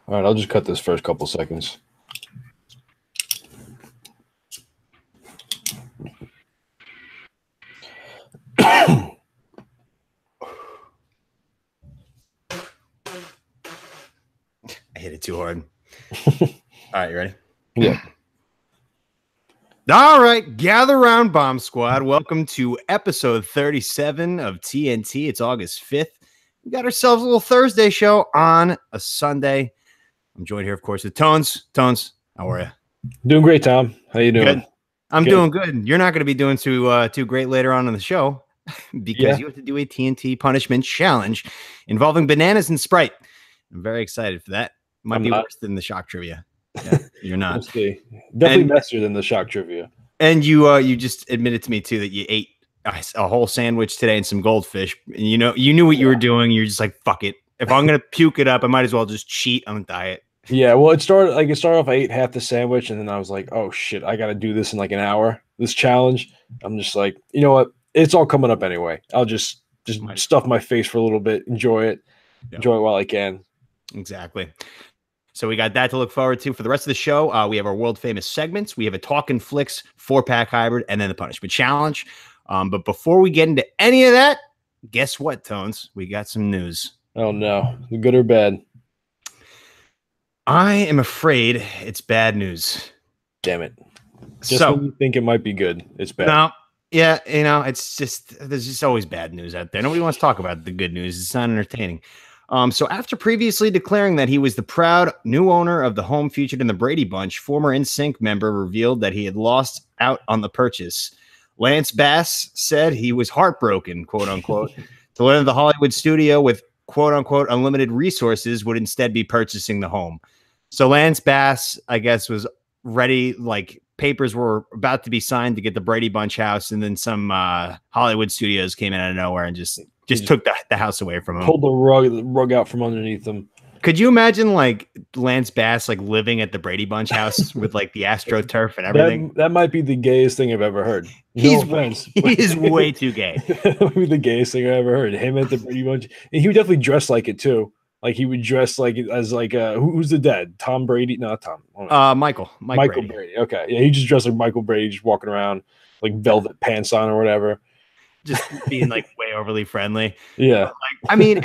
All right, I'll just cut this first couple seconds. I hit it too hard. All right, you ready? Yeah. All right, gather around, Bomb Squad. Welcome to episode 37 of TNT. It's August 5th. We got ourselves a little Thursday show on a Sunday. I'm joined here, of course, with Tones. Tones, how are you? Doing great, Tom. How you doing? Good. I'm doing good. You're not going to be doing too great later on in the show because you have to do a TNT punishment challenge involving bananas and Sprite. I'm very excited for that. Might be worse than the shock trivia. Yeah, you're not. Let's see. Definitely messier than the shock trivia. And you just admitted to me too that you ate a whole sandwich today and some goldfish. And you knew what you were doing. You're just like, fuck it. If I'm gonna puke it up, I might as well just cheat on the diet. Yeah, well, it started off. I ate half the sandwich, and then I was like, "Oh shit, I got to do this in like an hour." This challenge. I'm just like, you know what? It's all coming up anyway. I'll just stuff my face for a little bit, enjoy it while I can. Exactly. So we got that to look forward to for the rest of the show. We have our world famous segments. We have a Talkin' Flicks 4-pack hybrid, and then the punishment challenge. But before we get into any of that, guess what, Tones? We got some news. Oh no, good or bad? I am afraid it's bad news. Damn it! Just when you think it might be good, it's bad. No, yeah, it's just there's just always bad news out there. Nobody wants to talk about the good news. It's not entertaining. So after previously declaring that he was the proud new owner of the home featured in the Brady Bunch, former NSYNC member revealed that he had lost out on the purchase. Lance Bass said he was heartbroken, quote unquote, to learn that the Hollywood studio with quote unquote unlimited resources would instead be purchasing the home. So Lance Bass, I guess, was ready, like papers were about to be signed to get the Brady Bunch house, and then some Hollywood studios came in out of nowhere and just took the house away from him. Pulled the rug out from underneath him. Could you imagine like Lance Bass like living at the Brady Bunch house with like the AstroTurf and everything? That might be the gayest thing I've ever heard. He is way too gay. That might be the gayest thing I ever heard. Him at the Brady Bunch, and he would definitely dress like it too. Like he would dress like as like who's the dad? Tom Brady? No, Tom. Michael Brady. Okay, yeah, he just dressed like Michael Brady, just walking around like velvet pants on or whatever, just being like way overly friendly. Yeah, like, I mean,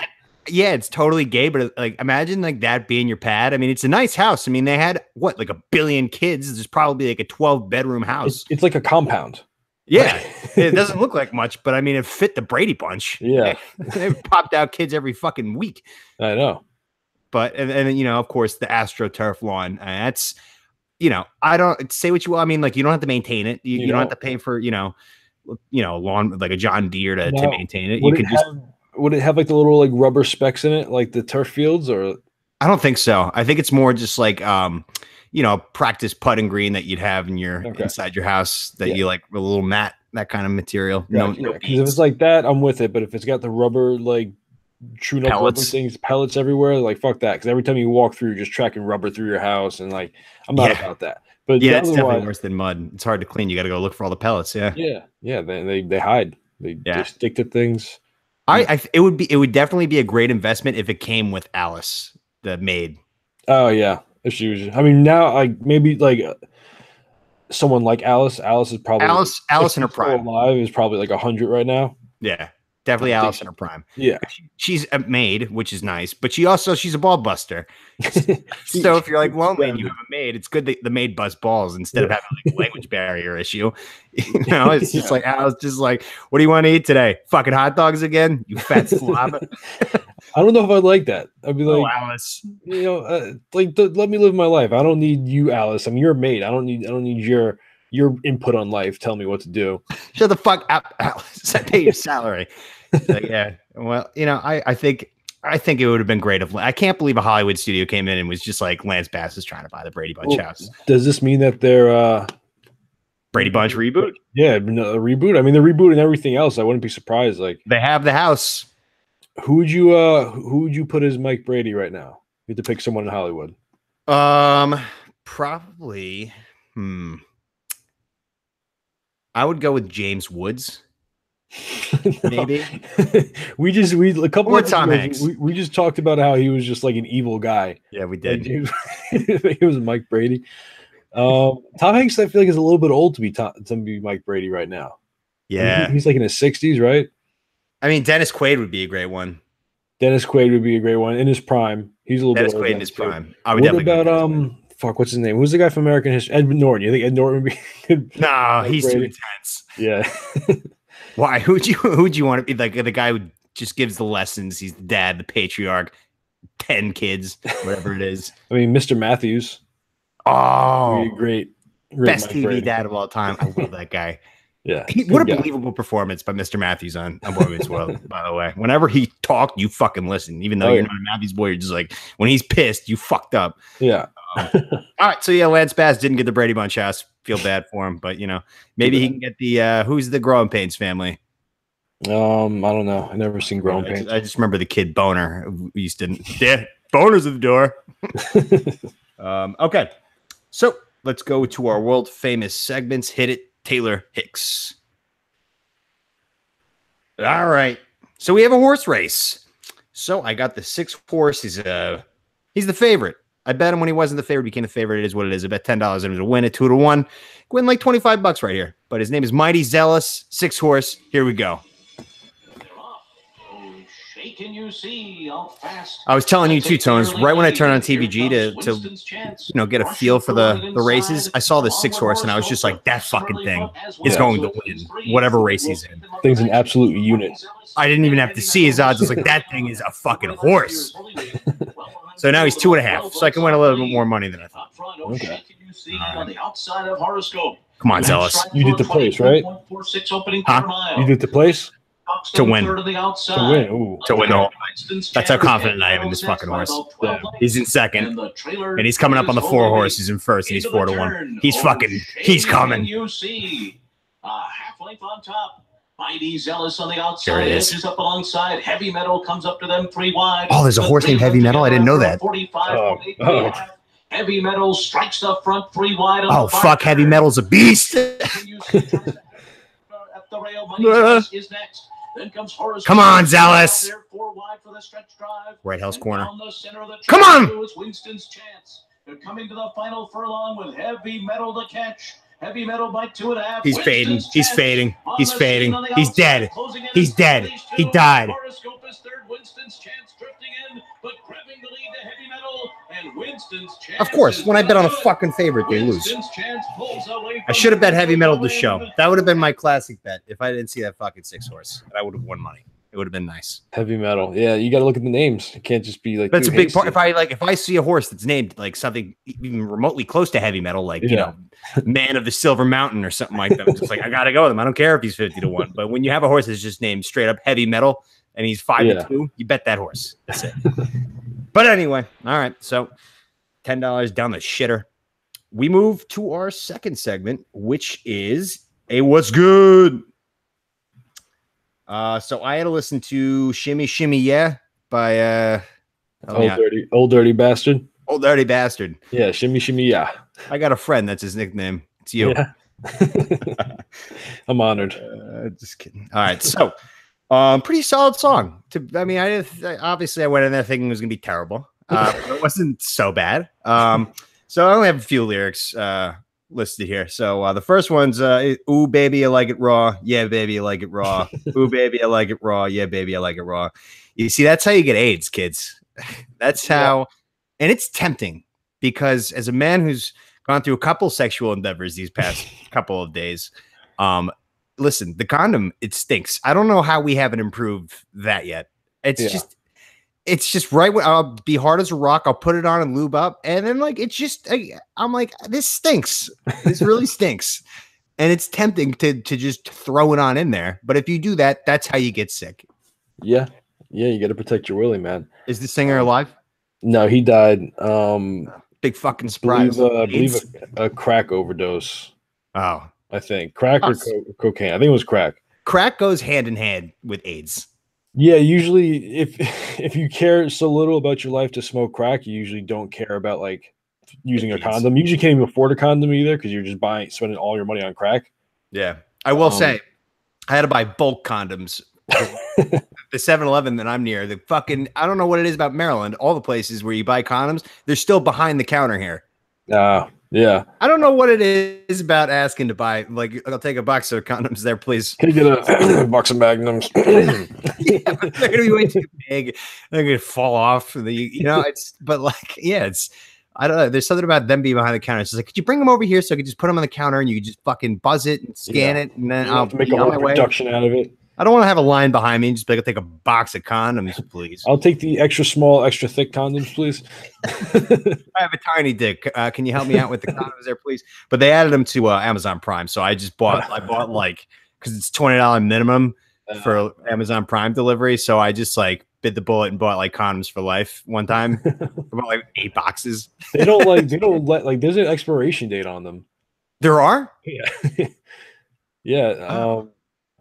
yeah, it's totally gay, but like imagine like that being your pad. I mean, it's a nice house. I mean, they had what like 1 billion kids. There's probably like a 12-bedroom house. It's like a compound. Yeah, it doesn't look like much, but I mean, it fit the Brady Bunch. Yeah, they popped out kids every fucking week. I know. But and of course, the AstroTurf lawn. That's I don't say what you will. I mean, like you don't have to maintain it. You don't have to pay for lawn like a John Deere to maintain it. Would it have like the little like rubber specks in it, like the turf fields, or? I don't think so. I think it's more just like practice putting green that you'd have in your inside your house that you like a little mat, that kind of material. Gotcha. No, because if it's like that, I'm with it. But if it's got the rubber like true rubber things, pellets everywhere, like fuck that. Because every time you walk through, you're just tracking rubber through your house, and like I'm not about that. But yeah, it's definitely worse than mud. It's hard to clean. You got to go look for all the pellets. Yeah. They hide. They stick to things. It would definitely be a great investment if it came with Alice, the maid. Oh yeah. If she was, I mean, now like maybe like someone like Alice. Alice is probably Alice in her prime. Alive is probably like 100 right now. Yeah, definitely Alice in her prime. Yeah, she's a maid, which is nice, but she's a ball buster. So if you're like lonely and you have a maid, it's good that the maid busts balls instead of having like a language barrier issue. It's just like Alice, just like, what do you want to eat today? Fucking hot dogs again, you fat slob. I don't know if I'd like that. I'd be like, Alice, let me live my life. I don't need you, Alice. I mean, you're a maid. I don't need your input on life. Tell me what to do. Shut the fuck up, Alice. I pay your salary. Yeah. Well, I think it would have been great if I can't believe a Hollywood studio came in and was just like Lance Bass is trying to buy the Brady Bunch house. Does this mean that they're Brady Bunch reboot? Yeah, a reboot. I mean, they're rebooting everything else. I wouldn't be surprised. Like they have the house. Who would you put as Mike Brady right now? You have to pick someone in Hollywood. Probably. I would go with James Woods. Maybe. we a couple Or of Tom episodes, Hanks. we just talked about how he was just like an evil guy. Yeah, we Like, did. he was Mike Brady. Tom Hanks, I feel like, is a little bit old to be Mike Brady right now. Yeah. I mean, he's like in his 60s, right? I mean, Dennis Quaid would be a great one. Dennis Quaid would be a great one in his prime. He's a little Dennis bit older Quaid than in his too. prime. I would What definitely go about Dennis Quaid. fuck, what's his name? Who's the guy from American History? Ed Norton. You think Ed Norton would be good? No, Mike he's too Brady? intense. Yeah. Why? Who'd you want to be, like the guy who just gives the lessons? He's the dad, the patriarch, 10 kids, whatever it is. I mean, Mr. Matthews. Oh, Would be a great best Mike TV Brady. dad of all time. I love that guy. Yeah. What a good guy. believable performance by Mr. Matthews on Boy Meets World, by the way. Whenever he talked, you fucking listen. Even though Oh, you're yeah. not a Matthews boy, you're just like, when he's pissed, you fucked up. Yeah. All right, so yeah, Lance Bass didn't get the Brady Bunch house. Feel bad for him, but maybe he can get the who's the Growing Pains family. I don't know. I've never seen Grown Pains. I just remember the kid Boner who used to Boner's at the door. Okay, so let's go to our world famous segments. Hit it, Taylor Hicks. All right, so we have a horse race. So I got the 6 horse. He's the favorite. I bet him when he wasn't the favorite, became the favorite. It is what it is. I bet $10 on him to win at 2-1. Win like $25 right here. But his name is Mighty Zealous, 6 horse. Here we go. I was telling you too, Tones, right when I turned on TVG to get a feel for the races, I saw the 6 horse and I was just like, that fucking thing is going to win whatever race he's in. Thing's an absolute unit. I didn't even have to see his odds. I was like, that thing is a fucking horse. So now he's 2.5. So I can win a little bit more money than I thought. Okay. Come on, Zealous. You did the place, right? Huh? You did the place? To win. To win. Ooh. To win the whole. That's how confident I am in this fucking horse. Yeah. He's in second, and he's coming up on the 4 horse. He's in first, and he's 4-1. He's coming. Half length on top. Mighty Zealous on the outside. There it is. Edges up alongside. Heavy Metal comes up to them 3 wide. Oh, there's a horse named Heavy Metal? I didn't know that. 45, Oh. Heavy Metal strikes the front 3 wide. Oh, fuck. Heavy Metal's a beast. At the rail, Mighty Zealous is next. Then comes Horace. Come on, Zealous. There, 4 wide for the stretch drive. Right house And corner. down the center of the Come track, on. it's Winston's chance. They're coming to the final furlong with Heavy Metal to catch. Heavy Metal by 2.5. He's fading. Winston's He's chance. fading. On He's the fading. scene on the He's outside, dead. closing in He's is dead. These He two. died. Horoscope is third. Winston's chance drifting in, but grabbing the lead to Heavy Metal. And Winston's chance. Of course, is when I bet on a good. fucking favorite, they lose. Winston's chance pulls away I from should have bet Heavy Metal to win. show. That would have been my classic bet if I didn't see that fucking 6 horse. And I would have won money. It would have been nice. Heavy Metal. Yeah, you got to look at the names. It can't just be like. That's a dude, big part. hasty. If I see a horse that's named like something even remotely close to Heavy Metal, like Yeah. Man of the Silver Mountain or something like that, I'm just like, I gotta go with him. I don't care if he's 50-1. But when you have a horse that's just named straight up Heavy Metal and he's 5-2, you bet that horse. That's it. But anyway, all right. So $10 down the shitter. We move to our second segment, which is a what's good. So I had to listen to Shimmy Shimmy Yeah by Old dirty bastard. Old Dirty Bastard. Yeah, shimmy shimmy. Yeah, I got a friend that's his nickname. It's you. yeah. I'm honored. Just kidding. All right, so pretty solid song. I obviously I went in there thinking it was gonna be terrible. But it wasn't so bad. So I only have a few lyrics listed here. So the first one's "Ooh baby, I like it raw. Yeah, baby, I like it raw. Ooh baby, I like it raw. Yeah, baby, I like it raw." You see, that's how you get AIDS, kids. That's how, and it's tempting because as a man who's gone through a couple sexual endeavors these past couple of days, listen, the condom, it stinks. I don't know how we haven't improved that yet. It's just right when I'll be hard as a rock. I'll put it on and lube up, and then I'm like, this stinks. This really stinks, and it's tempting to just throw it on in there. But if you do that, that's how you get sick. Yeah, you got to protect your willy, man. Is the singer alive? No, he died. Big fucking surprise. Believe a crack overdose. Oh, I think crack or cocaine. I think it was crack. Crack goes hand in hand with AIDS. Yeah, usually if you care so little about your life to smoke crack, you usually don't care about like using a condom. You usually can't even afford a condom either because you're just spending all your money on crack. Yeah, I will say, I had to buy bulk condoms. The 7-Eleven that I'm near, the fucking, I don't know what it is about Maryland. All the places where you buy condoms, they're still behind the counter here. Yeah. I don't know what it is about asking to buy. Like, I'll take a box of condoms there, please. Can you get a box of Magnums? Yeah, but they're gonna be way too big. They're gonna fall off. But like, yeah, it's. I don't know. There's something about them being behind the counter. It's like, could you bring them over here so I could just put them on the counter and you could just fucking buzz it and scan it, and then I'll make a whole production out of it. I don't want to have a line behind me and just be like, I'll take a box of condoms, please. I'll take the extra small, extra thick condoms, please. I have a tiny dick. Can you help me out with the condoms there, please? But they added them to Amazon Prime, so I bought like, because it's $20 minimum for Amazon Prime delivery, so I just like bit the bullet and bought like condoms for life one time. I bought like 8 boxes. They don't let there's an expiration date on them. There are? Yeah. Yeah.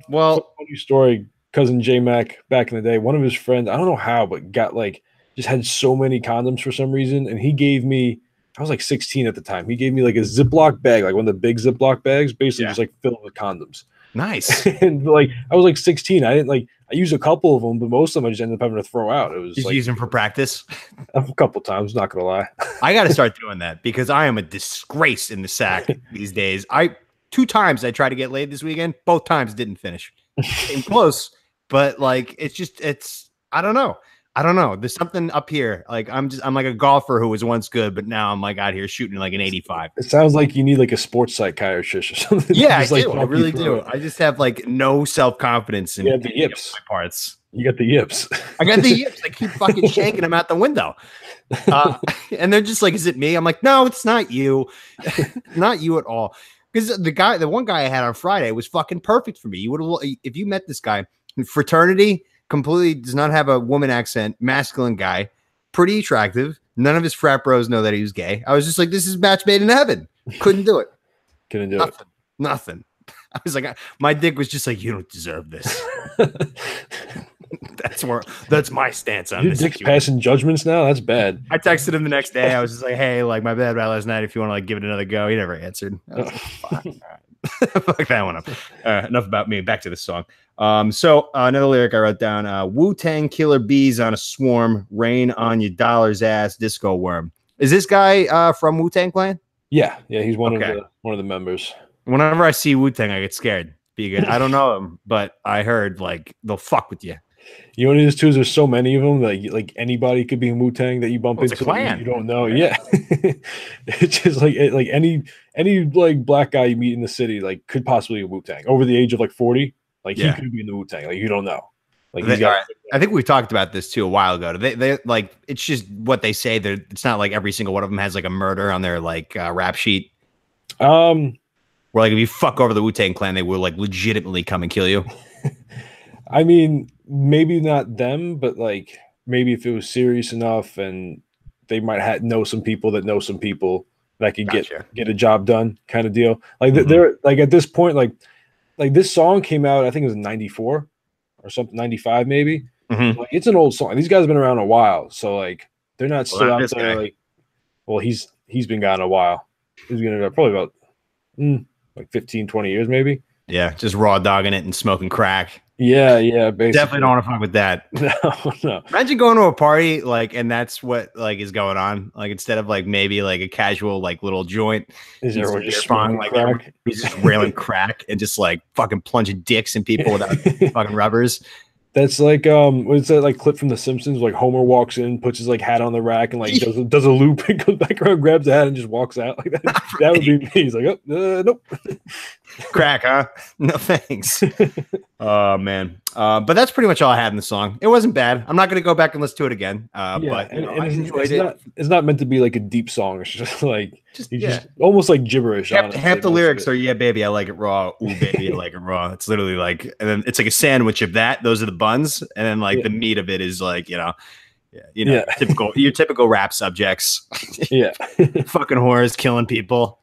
Well, funny story. Cousin J Mac back in the day, one of his friends, I don't know how, but got like just had so many condoms for some reason, and he gave me. I was like 16 at the time. He gave me like a Ziploc bag, like one of the big Ziploc bags, basically just like filled with condoms. Nice. And like I was like 16. I used a couple of them, but most of them I just ended up having to throw out. It was just use them for practice. A couple times, not gonna lie. I got to start doing that because I am a disgrace in the sack these days. 2 times I tried to get laid this weekend. Both times didn't finish. Came close, but like it's I don't know. There's something up here. Like I'm like a golfer who was once good, but now I'm like out here shooting like an 85. It sounds like you need like a sports psychiatrist or something. Yeah, I really do. I just have like no self-confidence in the yips. My parts. You got the yips. I got the yips. I keep fucking shanking them out the window. And they're just like, is it me? I'm like, no, it's not you. Not you at all. Because the one guy I had on Friday was fucking perfect for me. You would have, if you met this guy, fraternity, completely does not have a woman accent, masculine guy, pretty attractive. None of his frat bros know that he was gay. I was just like, this is match made in heaven. Couldn't do it. Couldn't do it. Nothing. I was like, my dick was just like, you don't deserve this. That's my stance on Your this. Dick's passing judgments now. That's bad. I texted him the next day. I was just like, hey, like my bad about last night. If you want to like give it another go, he never answered. I was like, fuck. All right. Fuck that one up. Enough about me. Back to the song. So another lyric I wrote down: Wu-Tang Killer bees on a swarm, rain on your dollar's ass, disco worm. Is this guy from Wu-Tang Clan? Yeah, he's one of the members. Whenever I see Wu-Tang, I get scared. I don't know him, but I heard like they'll fuck with you. You know what it is too? Is there's so many of them that like anybody could be in Wu-Tang that you bump into. You don't know. Yeah, it's just like any like black guy you meet in the city like could possibly be Wu-Tang over the age of like 40. Like he could be in the Wu-Tang. Like you don't know. Like I think we talked about this too a while ago. They like it's just what they say. It's not like every single one of them has like a murder on their like rap sheet. Where like if you fuck over the Wu-Tang Clan, they will like legitimately come and kill you. I mean, maybe not them, but like maybe if it was serious enough, and they might know some people that know some people that could get a job done, kind of deal. Like they're like at this point, like this song came out, I think it was in '94 or something, '95 maybe. Mm-hmm. Like it's an old song. These guys have been around a while, so like they're not still out there. Like, well, he's been gone a while. He's been probably about like 15, 20 years maybe. Yeah, just raw dogging it and smoking crack. Yeah, basically. Definitely don't want to fuck with that. No. Imagine going to a party like, and that's what like is going on. Like instead of like maybe like a casual like little joint, is everyone just smoking like crack? He's just railing crack and just like fucking plunging dicks in people without fucking rubbers. That's like what's that like clip from The Simpsons? Like Homer walks in, puts his like hat on the rack, and like does a loop and goes back around, grabs the hat, and just walks out like that. That would be me. He's like, oh, nope. Crack, huh? No thanks. Oh man. But that's pretty much all I had in the song. It wasn't bad. I'm not gonna go back and listen to it again. But I enjoyed it. It's not meant to be like a deep song. It's just like just almost like gibberish. Half the lyrics are "Yeah, baby, I like it raw." "Ooh, baby, I like it raw." It's literally like, and then it's like a sandwich of that. Those are the buns, and then like the meat of it is like typical rap subjects. Yeah, fucking whores killing people.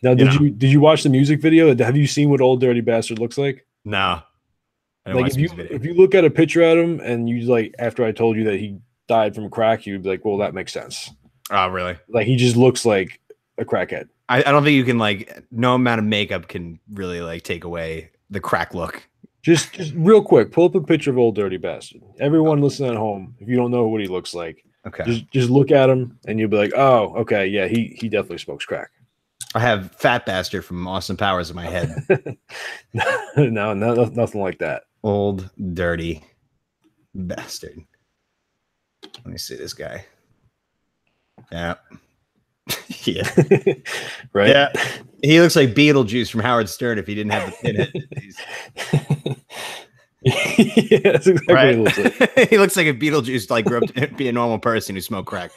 Now, did you watch the music video? Have you seen what Old Dirty Bastard looks like? No. Like if you look at a picture at him and you like after I told you that he died from crack, you'd be like, well, that makes sense. Oh, really? Like he just looks like a crackhead. I don't think you can like no amount of makeup can really like take away the crack look. Just real quick, pull up a picture of Old Dirty Bastard. Everyone listening at home, if you don't know what he looks like, Okay. just look at him and you'll be like, oh, okay, yeah, he definitely smokes crack. I have Fat Bastard from Austin Powers in my head. No, nothing like that. Old Dirty Bastard. Let me see this guy. Yeah. Yeah. Right? Yeah. He looks like Beetlejuice from Howard Stern if he didn't have the pinhead. Yeah, that's exactly what he looks like. He looks like a Beetlejuice like grew up to be a normal person who smoked crack.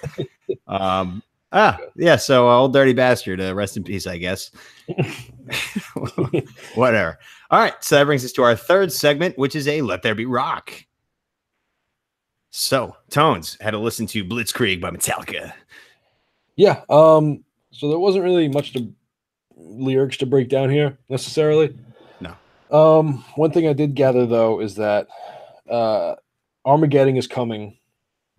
Yeah, so Old Dirty Bastard, rest in peace, I guess. Whatever. All right, so that brings us to our third segment, which is a Let There Be Rock. So, Tones had to listen to Blitzkrieg by Metallica. Yeah, so there wasn't really much lyrics to break down here necessarily. No. One thing I did gather though is that Armageddon is coming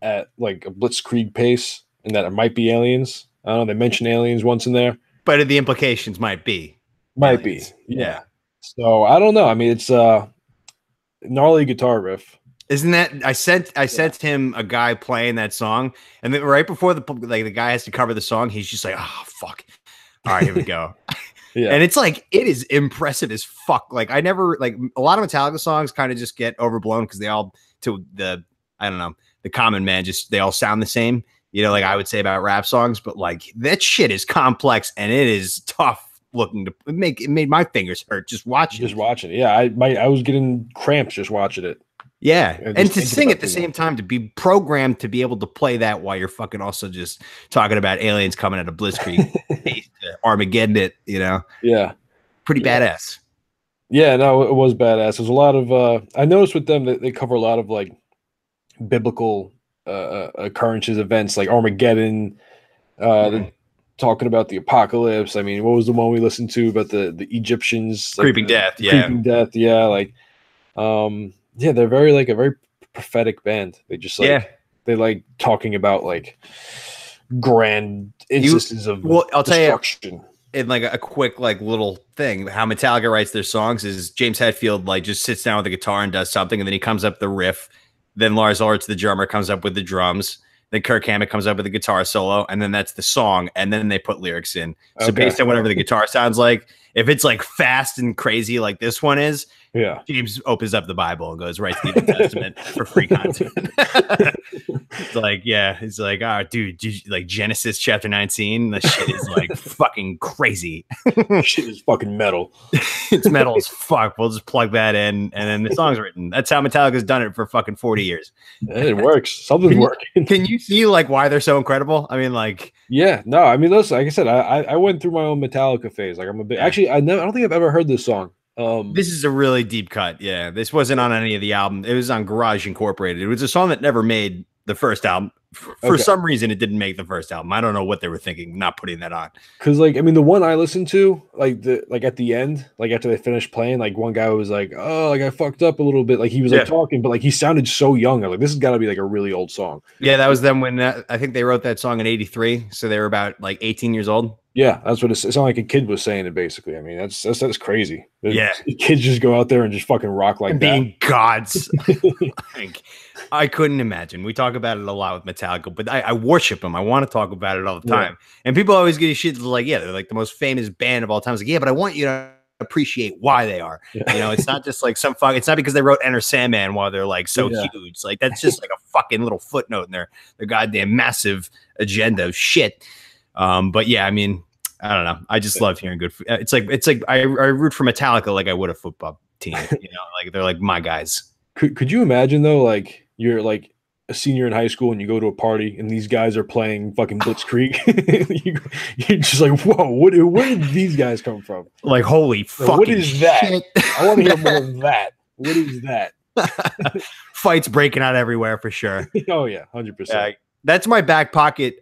at like a Blitzkrieg pace, and that it might be aliens. I don't know. They mentioned aliens once in there, But the implications might be. might aliens. be, yeah. So I don't know. I mean, it's gnarly guitar riff. Isn't that I sent him a guy playing that song, and then right before the guy has to cover the song, he's just like, oh fuck. All right, here we go. Yeah, And it's like it is impressive as fuck. Like I never like a lot of Metallica songs kind of just get overblown because they all the common man just they all sound the same. You know, like I would say about rap songs, but like that shit is complex and it is tough looking to it made my fingers hurt just watching. just watching it. Yeah, I was getting cramps just watching it. Yeah, And and just to thinking sing about at the the same time, to be programmed to be able to play that while you're fucking also just talking about aliens coming out of Blitzkrieg, Armageddon it, you know, Yeah. pretty badass. Yeah, no, it was badass. There's a lot of I noticed with them that they cover a lot of like biblical occurrences, events like Armageddon, they're talking about the apocalypse. I mean, what was the one we listened to about the Egyptians? Like Creeping the Death, yeah. Creeping Death, yeah. Like, yeah, they're very like a very prophetic band. They just like they like talking about like grand instances of I'll tell you, destruction. in like a quick like little thing, how Metallica writes their songs is James Hetfield like just sits down with the guitar and does something, and then he comes up the riff. Then Lars Ulrich, the drummer, comes up with the drums. Then Kirk Hammett comes up with a guitar solo, and then that's the song, and then they put lyrics in. So Okay. based on whatever the guitar sounds like, if it's like fast and crazy like this one is, Yeah. James opens up the Bible and goes right to the New Testament for free content. It's like, yeah, it's like, oh, dude, like Genesis chapter 19, the shit is like fucking crazy. Shit is fucking metal. It's metal as fuck. We'll just plug that in, and then the song's written. That's how Metallica's done it for fucking 40 years. It works. Something's working. Can you see like why they're so incredible? I mean, like, Yeah, no, I mean, listen, like I said, I went through my own Metallica phase. Like I'm a big actually, I don't think I've ever heard this song. this is a really deep cut. Yeah, this wasn't on any of the album. It was on Garage Incorporated. It was a song that never made the first album. For Okay. some reason, it didn't make the first album. I don't know what they were thinking, not putting that on. Because like I mean, the one I listened to, like at the end, like after they finished playing, like one guy was like, "Oh, like I fucked up a little bit." Like he was like Yeah. talking, but like he sounded so young. I'm like, this has got to be like a really old song. Yeah, that was them when I think they wrote that song in '83, so they were about like 18 years old. Yeah, that's what it sounded like. A kid was saying it basically. I mean, that's crazy. Yeah. Kids just go out there and just fucking rock like that. Being gods. Like, I couldn't imagine. We talk about it a lot with Metallica, but I worship them. I want to talk about it all the Yeah. time. And people always give you shit like, yeah, they're like the most famous band of all time. It's like, yeah, but I want you to appreciate why they are. Yeah. You know, it's not just like some fuck. It's not because they wrote Enter Sandman while they're like so Yeah. huge. Like that's just like a fucking little footnote in their goddamn massive agenda of shit. But yeah, I mean, I don't know. I just love hearing good. It's like I root for Metallica like I would a football team. You know, like they're like my guys. Could you imagine though, like you're like a senior in high school and you go to a party and these guys are playing fucking Blitzkrieg? You're just like, whoa, where did these guys come from? Like holy Like, fucking what is that? shit. I want to hear more of that. What is that? Fights breaking out everywhere for sure. Oh yeah, 100%. That's my back pocket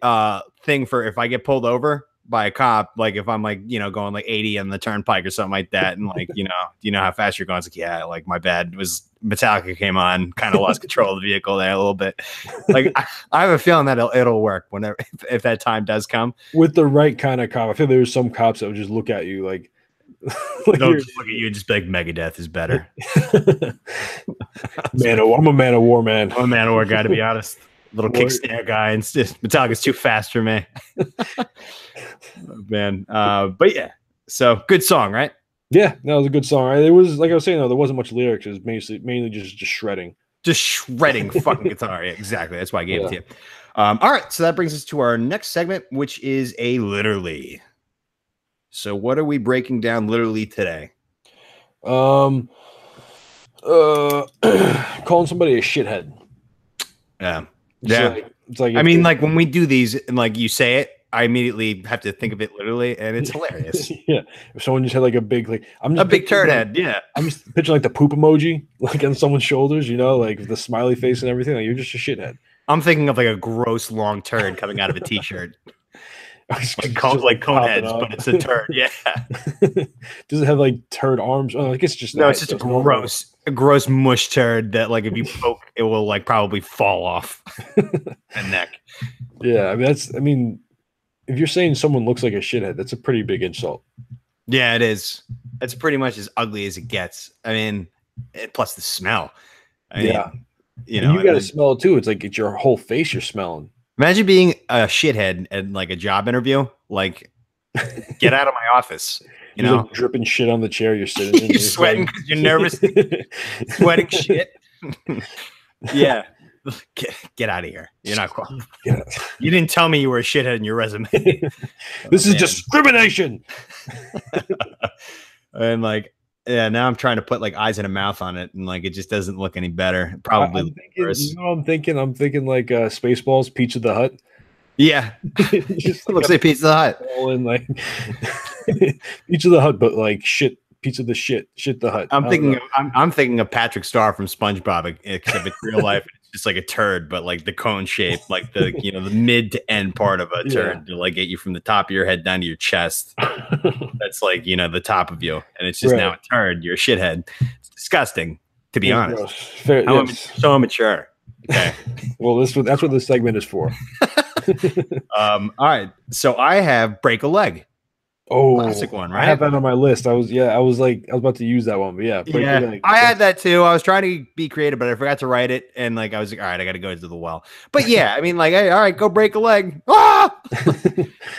thing for if I get pulled over by a cop, like if I'm like, you know, going like 80 on the turnpike or something like that, and like, you know how fast you're going. It's like, yeah, like my bad. It was Metallica came on, kind of lost control of the vehicle there a little bit. Like I have a feeling that it'll work whenever if that time does come. With the right kind of cop, I feel there's some cops that would just look at you like Like, They'll just look at you and just be like, Megadeth is better. I'm a Man of War man. I'm a Man of War guy, to be honest. Little War- kick snare guy, and just Metallica's too fast for me. Man, but yeah, so good song, right? Yeah, that was a good song. It was like I was saying though, there wasn't much lyrics. It was mainly just shredding. Just shredding fucking guitar. Yeah, exactly. That's why I gave it to you. All right, so that brings us to our next segment, which is a literally. So what are we breaking down literally today? Calling somebody a shithead. Yeah. It's like I mean, like when we do these and like you say it, I immediately have to think of it literally, and it's hilarious. Yeah. If someone just had like a big I'm just A big turd head. Yeah. I'm just picturing like the poop emoji like on someone's shoulders, like the smiley face and everything. Like you're just a shithead. I'm thinking of like a gross long turd coming out of a t-shirt. like cone heads, but it's a turd. Yeah. Does it have like turd arms? Oh, I guess just no. It's just a gross mush turd that like if you poke, it will like probably fall off the neck. Yeah, I mean, if you're saying someone looks like a shithead, that's a pretty big insult. Yeah, it is. It's pretty much as ugly as it gets. I mean, plus the smell. I mean, you got to smell it too. It's like it's your whole face you're smelling. Imagine being a shithead at like a job interview. Like, get out of my office. You're like dripping shit on the chair you're sitting in. You're sweating because you're nervous. Sweating shit. Yeah. Get out of here. You're not qualified. You didn't tell me you were a shithead in your resume. This is discrimination. And like, yeah, now I'm trying to put like eyes and a mouth on it, and like it just doesn't look any better. Probably worse. You know what I'm thinking? I'm thinking like Spaceballs, Pizza the Hut. Yeah, it looks like Pizza the Hut. All in like Pizza the Hut, but like shit. Pizza the shit the Hut. I'm thinking of Patrick Star from SpongeBob, except it's real life. It's just like a turd, but like the cone shape, like the the mid to end part of a turd to like get you from the top of your head down to your chest. That's like the top of you, and it's just now a turd. You're a shithead. It's disgusting, to be honest. So immature. Okay. Well, that's what this segment is for. All right. So I have break a leg. Oh, classic one, right? I have that on my list. I was about to use that one, but yeah. I had that too. I was trying to be creative, but I forgot to write it, and like I was like, all right, I got to go to the well. But yeah, I mean, like, hey, all right, go break a leg. Ah!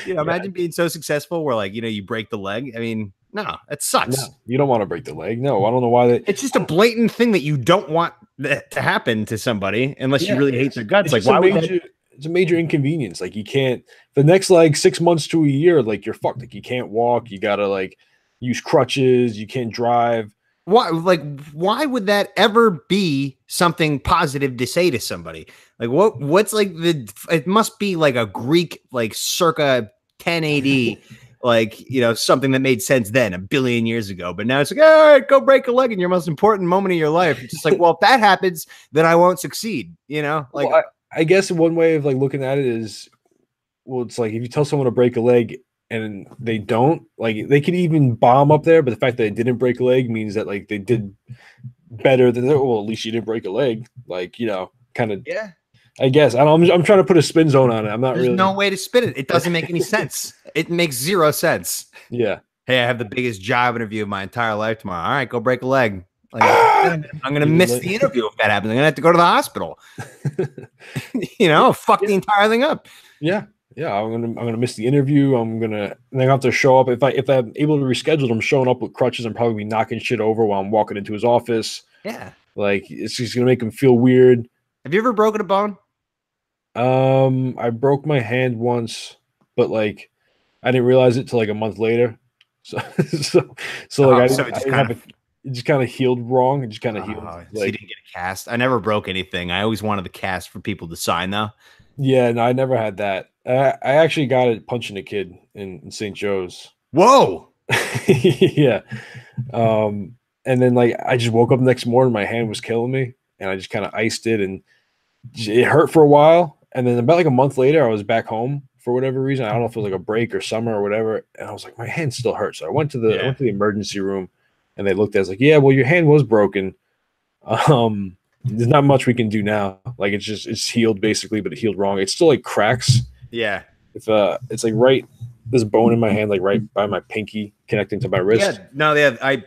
Imagine being so successful where like you break the leg. I mean, no, it sucks. No, you don't want to break the leg. No, I don't know why that. It's just a blatant thing that you don't want to happen to somebody unless you really hate their guts. Like, why would that? It's a major inconvenience. Like you can't the next like 6 months to a year, like you're fucked. Like you can't walk. You gotta like use crutches. You can't drive. Why would that ever be something positive to say to somebody? Like what's like it must be like a Greek like circa 1080 like something that made sense then 1 billion years ago. But now it's like, all right, go break a leg in your most important moment of your life. It's just like, well, if that happens, then I won't succeed. Like. Well, I guess one way of like looking at it is, well, it's like if you tell someone to break a leg and they don't, like they could even bomb up there, but the fact that they didn't break a leg means that like they did better than well, at least you didn't break a leg, like kind of. Yeah. I guess I'm trying to put a spin zone on it. I'm not. There's no way to spin it. It doesn't make any sense. It makes zero sense. Yeah. Hey, I have the biggest job interview of my entire life tomorrow. All right, go break a leg. Like, I'm gonna miss the interview if that happens. I'm gonna have to go to the hospital. Fuck the entire thing up. Yeah. I'm gonna miss the interview. I'm gonna have to show up if I'm able to reschedule. I'm showing up with crutches. I'm probably be knocking shit over while I'm walking into his office. Yeah. Like it's just gonna make him feel weird. Have you ever broken a bone? I broke my hand once, but like I didn't realize it till like a month later. So like it just kind of healed wrong. It just kind of healed. So you didn't get a cast? I never broke anything. I always wanted the cast for people to sign, though. Yeah, no, I never had that. I actually got it punching a kid in St. Joe's. Whoa. Yeah. And then like I just woke up the next morning, my hand was killing me, and I just kind of iced it, and it hurt for a while. And then about like a month later, I was back home for whatever reason. I don't know if it was like a break or summer or whatever. And I was like, my hand still hurts. So I went to the emergency room. And they looked at us like, yeah, well, your hand was broken. There's not much we can do now. Like it's healed basically, but it healed wrong. It's still like cracks. Yeah. It's like right this bone in my hand, like right by my pinky, connecting to my wrist. Yeah, no,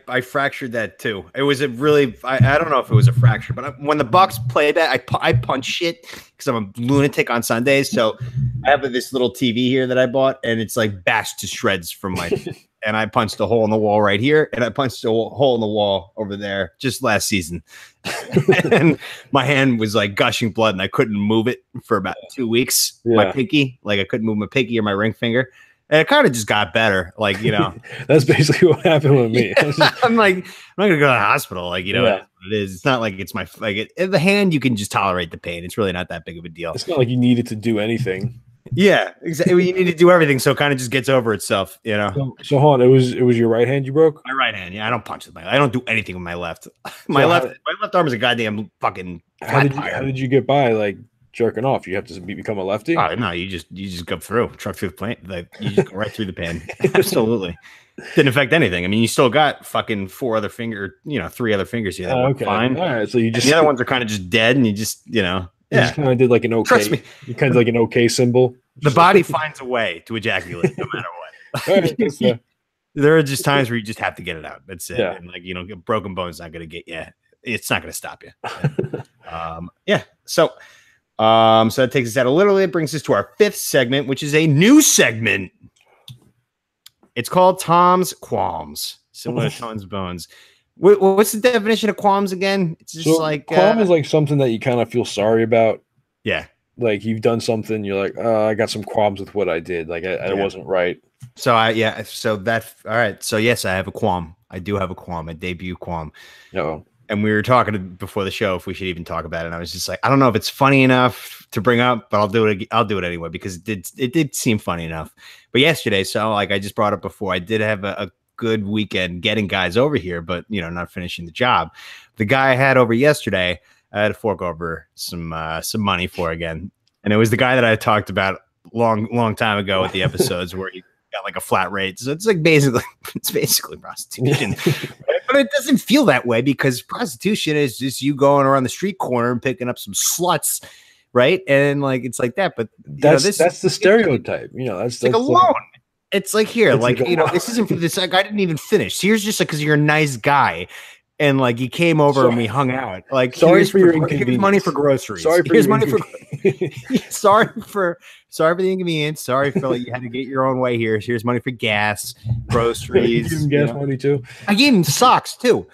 I fractured that too. It was a really, I don't know if it was a fracture, but when the Bucks played that, I punch shit because I'm a lunatic on Sundays. So I have this little TV here that I bought, and it's like bashed to shreds from my. And I punched a hole in the wall right here, and I punched a hole in the wall over there just last season. And my hand was like gushing blood, and I couldn't move it for about 2 weeks. Yeah. My pinky, like I couldn't move my pinky or my ring finger. And it kind of just got better. Like, you know, That's basically what happened with me. I'm like, I'm not gonna go to the hospital. Like, you know, Yeah. it is. It's not like it's my the hand. You can just tolerate the pain. It's really not that big of a deal. It's not like you needed to do anything. Yeah, exactly. You need to do everything, so it kind of just gets over itself. You know, So hold on, it was your right hand you broke? my right hand. Yeah, I don't punch with my. I don't do anything with my left. My So left arm is a goddamn fucking. How flat did tire. you get by like jerking off? You have to become a lefty? Oh no, you just go through, truck through the plant, like you just go right through the pan. Absolutely, didn't affect anything. I mean, you still got fucking 3 other fingers here. That work Okay. fine. All right. So you And just the other ones are kind of just dead, and you just you yeah. just kind of did like an okay. Trust me. You kind of like an okay symbol. The body finds a way to ejaculate no matter what. All right, that's fair. There are just times where you just have to get it out. That's it. Yeah. And like, you know, broken bone's not going to get you. It's not going to stop you. Yeah. So that takes us out a little bit, brings us to our 5th segment, which is a new segment. It's called Tom's Qualms, similar to Tom's Bones. What's the definition of qualms again? It's just So like qualm is like something that you kind of feel sorry about. yeah. Like you've done something, you're like, I got some qualms with what I did. Like I wasn't right. So all right. So yes, I have a qualm. I do have a qualm, a debut qualm. No. And we were talking before the show if we should even talk about it. And I was just like, I don't know if it's funny enough to bring up, but I'll do it. I'll do it anyway because it did seem funny enough. But yesterday, so like I just brought up before, I did have a good weekend getting guys over here, but you know, not finishing the job. The guy I had over yesterday, I had to fork over some money for again, and it was the guy that I talked about long time ago with the episodes where he got like a flat rate. So it's like basically prostitution, but it doesn't feel that way because prostitution is just you going around the street corner and picking up some sluts, right? And like it's like that, but That's the stereotype. You know, that's like a loan. It's like here, It's like like a you know, loan. this isn't for this. Like I didn't even finish. Here's just like because you're a nice guy. And like you came over and we hung out. Like Sorry for your here's money for groceries. Here's money for sorry for the inconvenience. Sorry for like, you had to get your own way here. Here's money for gas, groceries. You gas money too. I gave him socks too.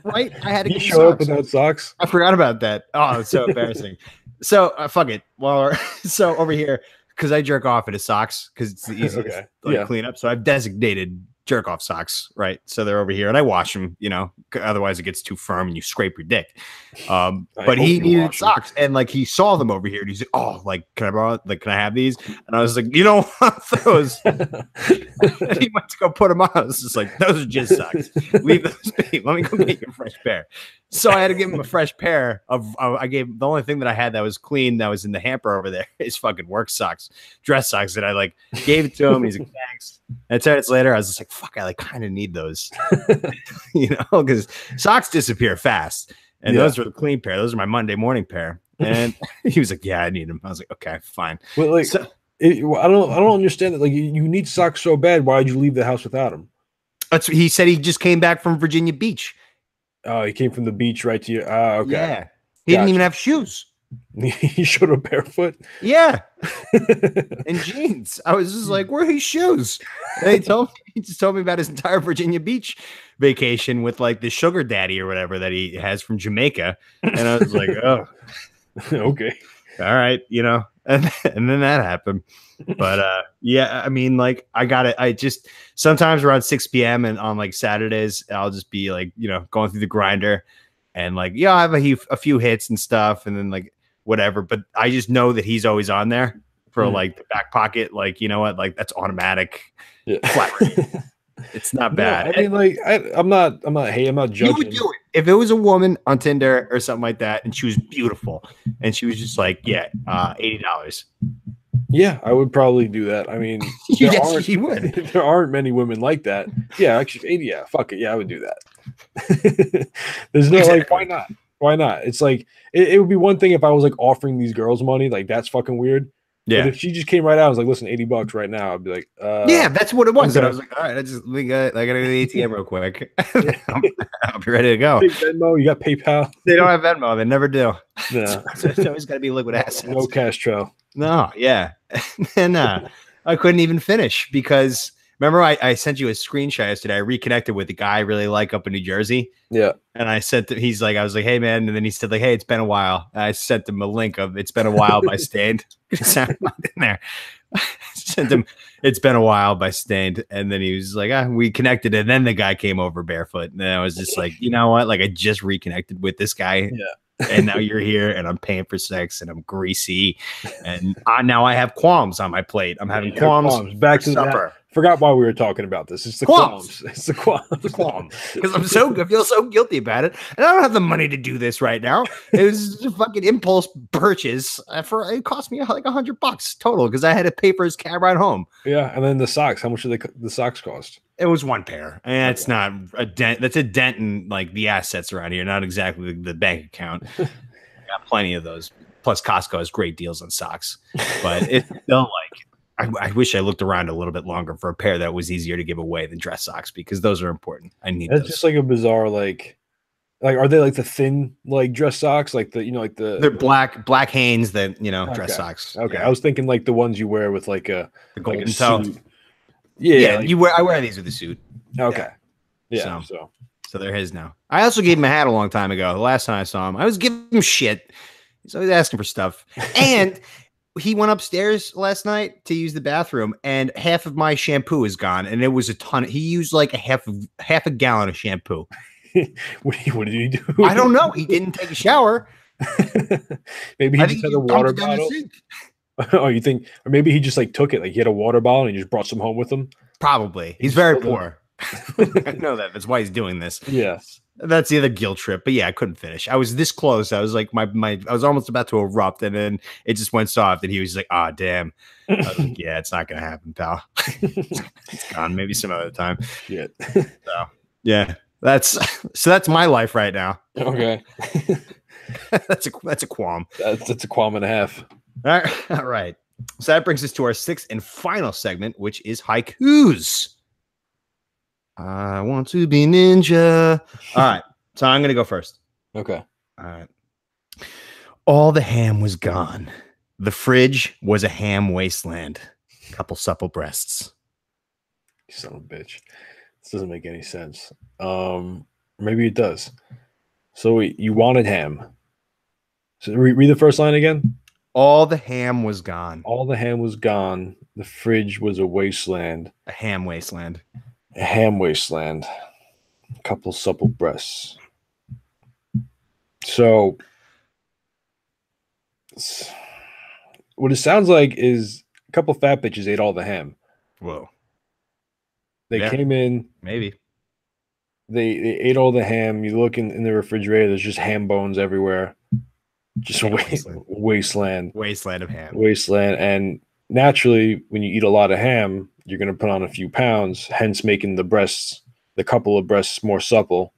Right? I had to You get show up socks. without socks. I forgot about that. Oh, it's so embarrassing. So fuck it. Well, so over here because I jerk off into socks because it's the easiest Okay. to clean up. So I've designated jerk off socks, right? So they're over here and I wash them, you know, otherwise it gets too firm and you scrape your dick. But he needed socks and like he saw them over here and he's like, oh, like, can I borrow, like, can I have these? And I was like, you don't want those. He went to go put them on. I was just like, those are jizz socks. Leave those be. Let me go get you a fresh pair. So I had to give him a fresh pair of, I gave the only thing that I had that was clean that was in the hamper over there is fucking work socks, dress socks that I like gave it to him. He's like, thanks. And 10 minutes later, I was just like, fuck, I like kind of need those, you know, because socks disappear fast. And those are the clean pair. Those are my Monday morning pair. And he was like, yeah, I need them. I was like, okay, fine. Well, like, So, I don't understand it. Like, you need socks so bad. Why did you leave the house without them? that's he said. He just came back from Virginia Beach. Oh, he came from the beach right to you. Oh, okay. Yeah. He didn't even have shoes. He showed up barefoot. Yeah. And jeans. I was just like, where are his shoes? And he just told me about his entire Virginia Beach vacation with like the sugar daddy or whatever that he has from Jamaica. And I was like, oh, Okay. all right, you know, and then that happened. But yeah, I mean, like I got it. I just sometimes around 6 p.m. and on like Saturdays, I'll just be like, you know, going through the grinder and like, yeah, I have a few hits and stuff, and then like whatever. But I just know that he's always on there for like the back pocket. Like, you know what? Like that's automatic. Yeah. Flat rate. It's not bad. I mean, like, I'm not judging. You would do it if it was a woman on Tinder or something like that, and she was beautiful, and she was just like, yeah, $80. Yeah, I would probably do that. I mean, Yes, he would. There aren't many women like that. Yeah, actually, 80. Yeah, fuck it. Yeah, I would do that. There's no like, why not? Why not? It's like it would be one thing if I was like offering these girls money, like that's fucking weird. Yeah. But if she just came right out, I was like, listen, $80 right now, I'd be like, Yeah, that's what it was. okay. And I was like, all right, I gotta go to the ATM real quick. I'll be ready to go. Big Venmo, you got PayPal? They don't have Venmo. They never do. No, So it's always got to be liquid assets. no cash trail. No, yeah. And I couldn't even finish because remember I sent you a screenshot yesterday. I reconnected with a guy I really like up in New Jersey. Yeah. And I sent I was like, hey man. And then he said, like, hey, it's been a while. And I sent him a link of It's Been a While by Stained. Sound in there. Sent him It's Been a While by Stained. And then he was like, we connected. And then the guy came over barefoot. And I was just like, you know what? Like I just reconnected with this guy. Yeah. And now you're here and I'm paying for sex and I'm greasy. And now I have qualms on my plate. I'm having qualms. Back to supper. Forgot why we were talking about this. It's the Qualms. qualms. It's the qualms. The qualm because I feel so guilty about it, and I don't have the money to do this right now. It was a fucking impulse purchase it cost me like $100 total because I had to pay for his cab ride home. Yeah, and then the socks. How much do the socks cost? It was one pair, and it's not a dent. That's a dent in like the assets around here, not exactly the bank account. I got plenty of those. Plus, Costco has great deals on socks, but it's still like. I wish I looked around a little bit longer for a pair that was easier to give away than dress socks because those are important. I need That's those. just like a bizarre like are they like the thin like dress socks like the like the they're black Hanes that dress socks. Okay, yeah. I was thinking like the ones you wear with like the golden like a toe. suit. Yeah, like, I wear these with a suit. Okay, yeah. So they're his now. I also gave him a hat a long time ago. The last time I saw him, I was giving him shit. He's always asking for stuff, and. He went upstairs last night to use the bathroom, and half of my shampoo is gone. And it was a ton. He used like a half a gallon of shampoo. What did he do? I don't know. He didn't take a shower. Maybe he just had a water bottle. Oh, you think? Or maybe he just like took it. Like he had a water bottle and he just brought some home with him. Probably. He's very poor. I know that. That's why he's doing this. Yes. That's the other guilt trip. But yeah, I couldn't finish. I was this close. I was like, I was almost about to erupt, and then it just went soft. And he was like, damn. I was like, yeah, it's not gonna happen, pal. It's gone. Maybe some other time. Shit. So yeah. That's my life right now. Okay. that's a qualm. That's a qualm and a half. All right. So that brings us to our sixth and final segment, which is haikus. I want to be ninja. All right. So I'm going to go first. Okay. All right. All the ham was gone. The fridge was a ham wasteland. Couple supple breasts. You son of a bitch. This doesn't make any sense. Maybe it does. So you wanted ham. So read the first line again. All the ham was gone. All the ham was gone. The fridge was a wasteland. A ham wasteland. A ham wasteland. A couple supple breasts. So what it sounds like is a couple fat bitches ate all the ham. Whoa. They came in. Maybe. They ate all the ham. You look in the refrigerator, there's just ham bones everywhere. Just wasteland. Wasteland of ham. Wasteland. And naturally, when you eat a lot of ham, you're going to put on a few pounds, hence making the couple of breasts more supple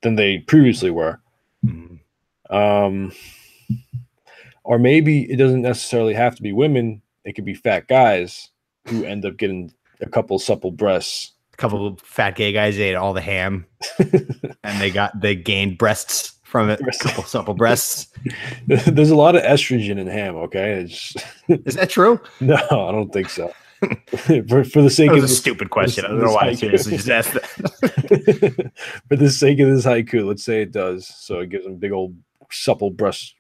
than they previously were. Mm-hmm. Or maybe it doesn't necessarily have to be women. It could be fat guys who end up getting a couple supple breasts. A couple of fat gay guys ate all the ham and they gained breasts from it. A couple supple breasts. There's a lot of estrogen in ham. Okay. Is that true? No, I don't think so. for the sake of a stupid question. I don't know why I seriously just asked that. For the sake of this haiku, let's say it does. So it gives them big old supple breasts.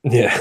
Yeah.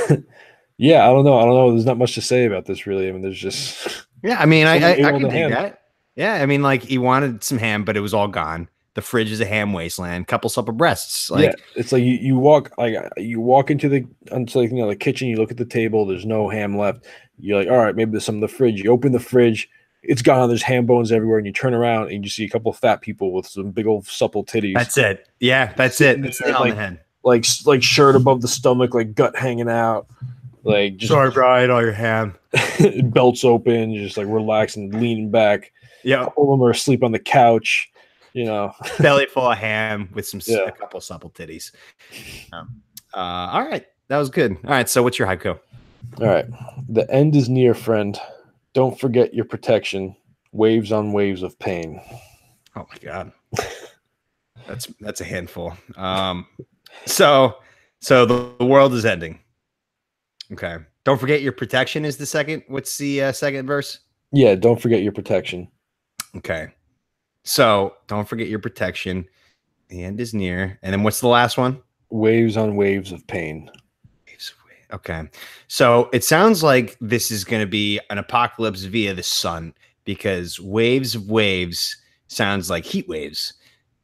Yeah, I don't know. There's not much to say about this, really. I mean, there's just I mean, I can dig that. Yeah, I mean, like he wanted some ham, but it was all gone. The fridge is a ham wasteland. Couple supple breasts. Like it's like you walk into the kitchen. You look at the table. There's no ham left. You're like, all right, maybe there's some in the fridge. You open the fridge. It's gone. There's ham bones everywhere, and you turn around and you see a couple of fat people with some big old supple titties. That's it. Yeah, that's it. That's nail on the head. Like shirt above the stomach, like gut hanging out. Like just sorry, bro, I ate all your ham. Belts open, you're just like relaxing, leaning back. Yeah, all of them are asleep on the couch. Belly full of ham with a couple supple titties. All right. That was good. All right. So what's your haiku? All right. The end is near, friend. Don't forget your protection. Waves on waves of pain. Oh my God. That's a handful. So the world is ending. Okay. Don't forget your protection is the second. What's the second verse? Yeah, don't forget your protection. Okay. So don't forget your protection. The end is near. And then what's the last one? Waves on waves of pain. Okay. So it sounds like this is going to be an apocalypse via the sun, because waves of waves sounds like heat waves,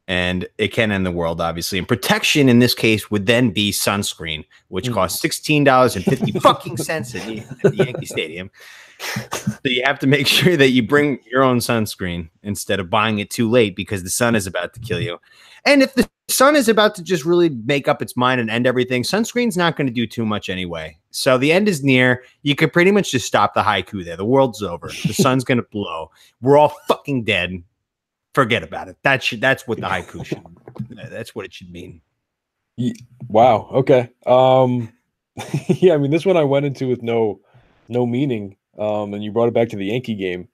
and it can end the world, obviously. And protection in this case would then be sunscreen, which costs $16.50 fucking cents at the Yankee Stadium. So you have to make sure that you bring your own sunscreen instead of buying it too late, because the sun is about to kill you. And if the sun is about to just really make up its mind and end everything, sunscreen's not going to do too much anyway. So the end is near. You could pretty much just stop the haiku there. The world's over. The sun's going to blow. We're all fucking dead. Forget about it. That's what the haiku should. That's what it should mean. Wow. Okay. Yeah. I mean, this one I went into with no meaning. And you brought it back to the Yankee game.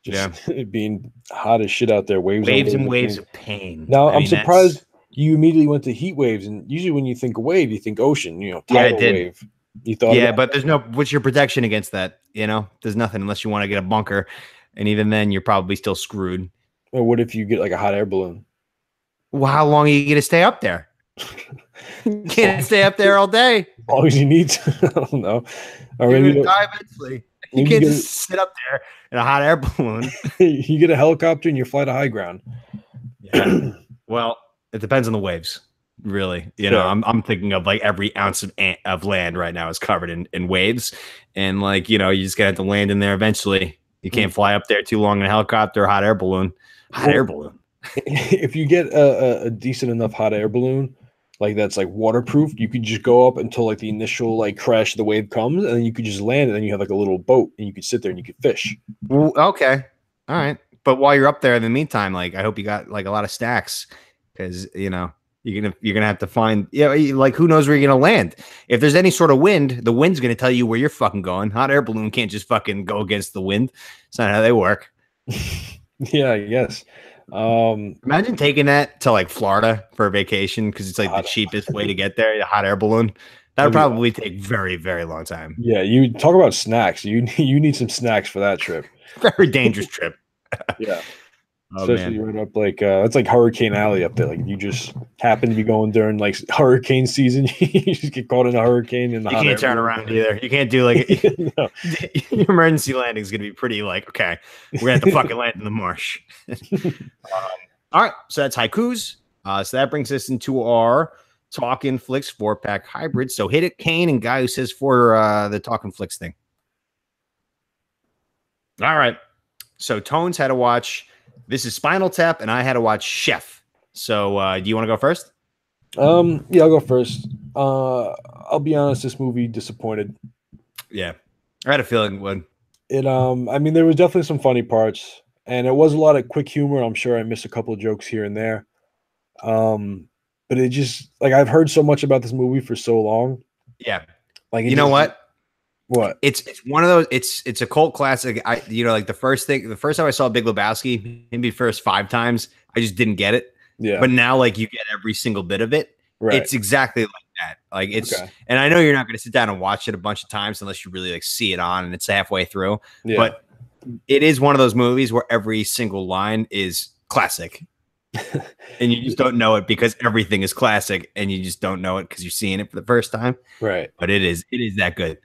Just it being hot as shit out there. Waves and waves of pain. Now I'm surprised you immediately went to heat waves. And usually when you think wave, you think ocean. Tidal wave. You thought, but there's no. What's your protection against that? There's nothing unless you want to get a bunker, and even then, you're probably still screwed. Or what if you get like a hot air balloon? Well, how long are you going to stay up there? You can't stay up there all day. As long as you need to. I don't know. Or maybe you're going to die eventually. You can't just sit up there in a hot air balloon. You get a helicopter and you fly to high ground. Yeah. Well, it depends on the waves, really. I'm thinking of like every ounce of land right now is covered in waves, and like you just gotta have to land in there eventually. You can't fly up there too long in a helicopter or hot air balloon. If you get a decent enough hot air balloon, like that's like waterproof, you could just go up until like the initial like crash of the wave comes, and then you could just land, and then you have like a little boat, and you could sit there and you could fish. Okay, all right. But while you're up there, in the meantime, like I hope you got like a lot of stacks, because you're gonna have to find like who knows where you're gonna land. If there's any sort of wind, the wind's gonna tell you where you're fucking going. Hot air balloon can't just fucking go against the wind. It's not how they work. Yeah, I guess. Imagine taking that to like Florida for a vacation, because it's like the cheapest way to get there. The hot air balloon that would probably take very, very long time. Yeah, you talk about snacks. You need some snacks for that trip. Very dangerous trip. Yeah. Especially right up like it's like Hurricane Alley up there. Like you just happen to be going during like hurricane season. You just get caught in a hurricane and you can't turn around either. You can't do like no. Your emergency landing is gonna be pretty like, okay, we're gonna have to fucking land in the marsh. All right, so that's haikus. So that brings us into our Talkin' Flicks 4-pack hybrid. So hit it, Kane, and guy who says for the Talkin' Flicks thing. All right. So Tones had to watch. This is Spinal Tap, and I had to watch Chef. So do you want to go first? Yeah, I'll go first. I'll be honest, this movie disappointed. Yeah. I had a feeling it would. I mean, there was definitely some funny parts, and it was a lot of quick humor. I'm sure I missed a couple of jokes here and there. But it just like I've heard so much about this movie for so long. Yeah. Like you know what? What? It's one of those. It's a cult classic. Like the first time I saw Big Lebowski, maybe first 5 times, I just didn't get it. Yeah. But now, like you get every single bit of it. Right. It's exactly like that. Like it's, and I know you're not going to sit down and watch it a bunch of times unless you really like see it on and it's halfway through. Yeah. But it is one of those movies where every single line is classic. And you just don't know it because everything is classic, and you just don't know it because you're seeing it for the first time. Right. But it is that good.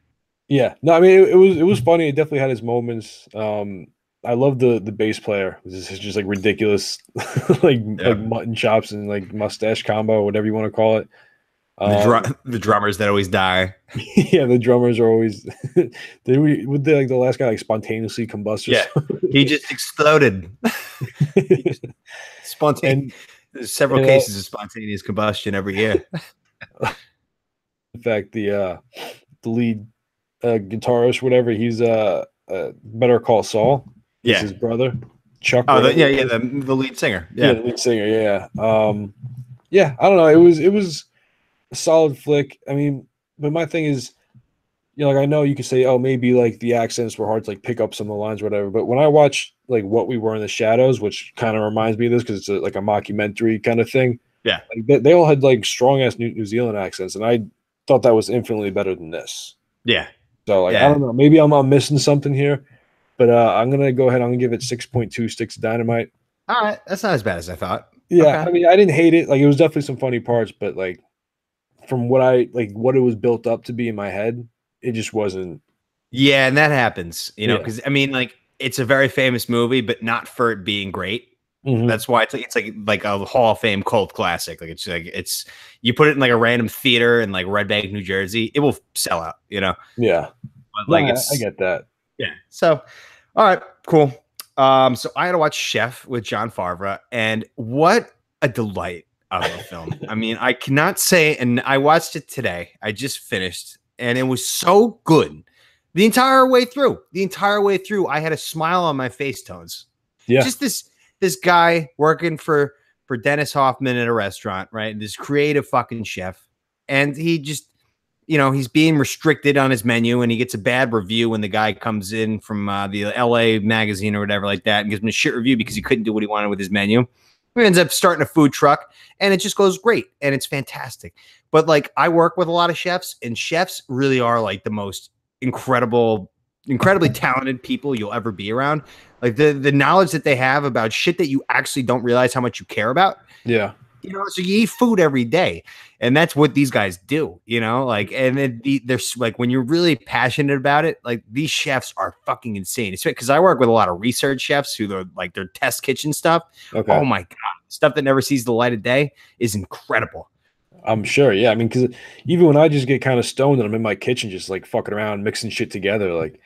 Yeah. No, I mean it was funny. It definitely had its moments. I love the bass player. This is just like ridiculous, like mutton chops and like mustache combo, whatever you want to call it. The drummers that always die. Yeah, the drummers are always. Would they like the last guy like spontaneously combust? Yeah, he just exploded. Spontaneous. There's several cases of spontaneous combustion every year. In fact, the lead guitarist, whatever, he's Better Call Saul. Yeah, his brother Chuck. Oh, the lead singer. Yeah, the lead singer. Yeah. Yeah, I don't know. It was a solid flick. I mean, but my thing is, you know, like I know you can say, oh, maybe like the accents were hard to like pick up some of the lines, or whatever. But when I watch like What We Were in the Shadows, which kind of reminds me of this because it's like a mockumentary kind of thing. Yeah, like they all had like strong ass New Zealand accents, and I thought that was infinitely better than this. yeah. So like Yeah. I don't know, maybe I'm missing something here, but I'm gonna go ahead. I'm gonna give it 6.2 sticks of dynamite. All right, that's not as bad as I thought. Yeah, Okay. I mean, I didn't hate it. Like, it was definitely some funny parts, but like from what I like, what it was built up to be in my head, it just wasn't. Yeah, and that happens, you know, Yeah. because I mean, like, it's a very famous movie, but not for it being great. Mhm. That's why it's like a Hall of Fame cult classic. Like it's you put it in like a random theater in like Red Bank, New Jersey, it will sell out, you know. Yeah, But like No, it's I get that. yeah. So, all right, cool. So I had to watch Chef with John Favreau, and what a delight of a film. I mean, I cannot say, and I watched it today. I just finished, and it was so good the entire way through. The entire way through, I had a smile on my face, Tones. Yeah, Just this guy working for Dennis Hoffman at a restaurant, right? This creative fucking chef, and he just, you know, he's being restricted on his menu, and he gets a bad review when the guy comes in from the LA magazine or whatever like that and gives him a shit review because he couldn't do what he wanted with his menu. He ends up starting a food truck, and it just goes great, and it's fantastic. But like, I work with a lot of chefs, and chefs really are like the most incredibly talented people you'll ever be around. Like the knowledge that they have about shit that you actually don't realize how much you care about. yeah, You know, so you eat food every day, and that's what these guys do, you know, like, and then there's like, when you're really passionate about it, like these chefs are fucking insane. It's because I work with a lot of research chefs who are like their test kitchen stuff. okay. Oh my God. Stuff that never sees the light of day is incredible. I'm sure. Yeah, I mean, because even when I just get kind of stoned and I'm in my kitchen, just like fucking around, mixing shit together, like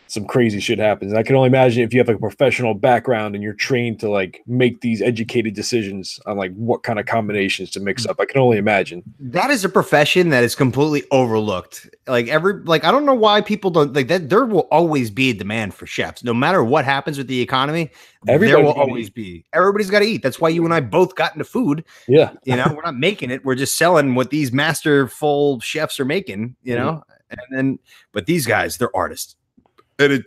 some crazy shit happens. And I can only imagine if you have like a professional background and you're trained to like make these educated decisions on like what kind of combinations to mix up. I can only imagine. That is a profession that is completely overlooked. Like I don't know why people don't like that. There will always be a demand for chefs, no matter what happens with the economy. There will always be. Everybody's got to eat. That's why you and I both got into food. Yeah, You know, we're not making it. We're just selling what these masterful chefs are making. You know, and then but these guys, they're artists.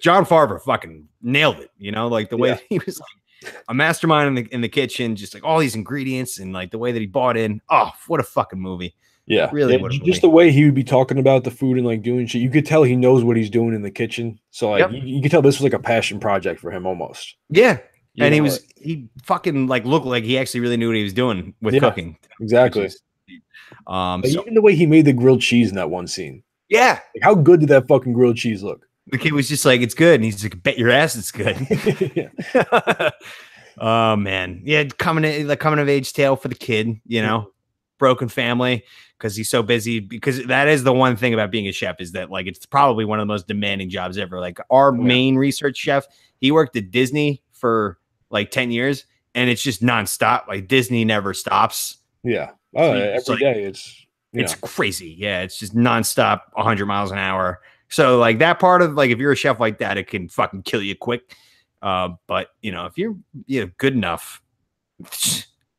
John Favreau fucking nailed it. You know, like the way he was like a mastermind in the kitchen, just like all these ingredients and like the way that he bought in. Oh, what a fucking movie! yeah, Really, yeah, just the way he would be talking about the food and like doing shit. You could tell he knows what he's doing in the kitchen. So like you could tell this was like a passion project for him almost. Yeah. You And know, he fucking like looked like he actually really knew what he was doing with cooking. Exactly. So, even the way he made the grilled cheese in that one scene. yeah. Like, how good did that fucking grilled cheese look? The kid was just like, it's good. And he's like, bet your ass it's good. Yeah. Oh man. Yeah, coming of age tale for the kid, you know, broken family because he's so busy. Because that is the one thing about being a chef is that like it's probably one of the most demanding jobs ever. Like our main research chef, he worked at Disney for like 10 years and it's just nonstop. Like Disney never stops. Yeah. Oh, So every day it's crazy. Yeah, it's just nonstop 100 miles an hour. So like that part of like if you're a chef like that, it can fucking kill you quick. But you know, if you're good enough,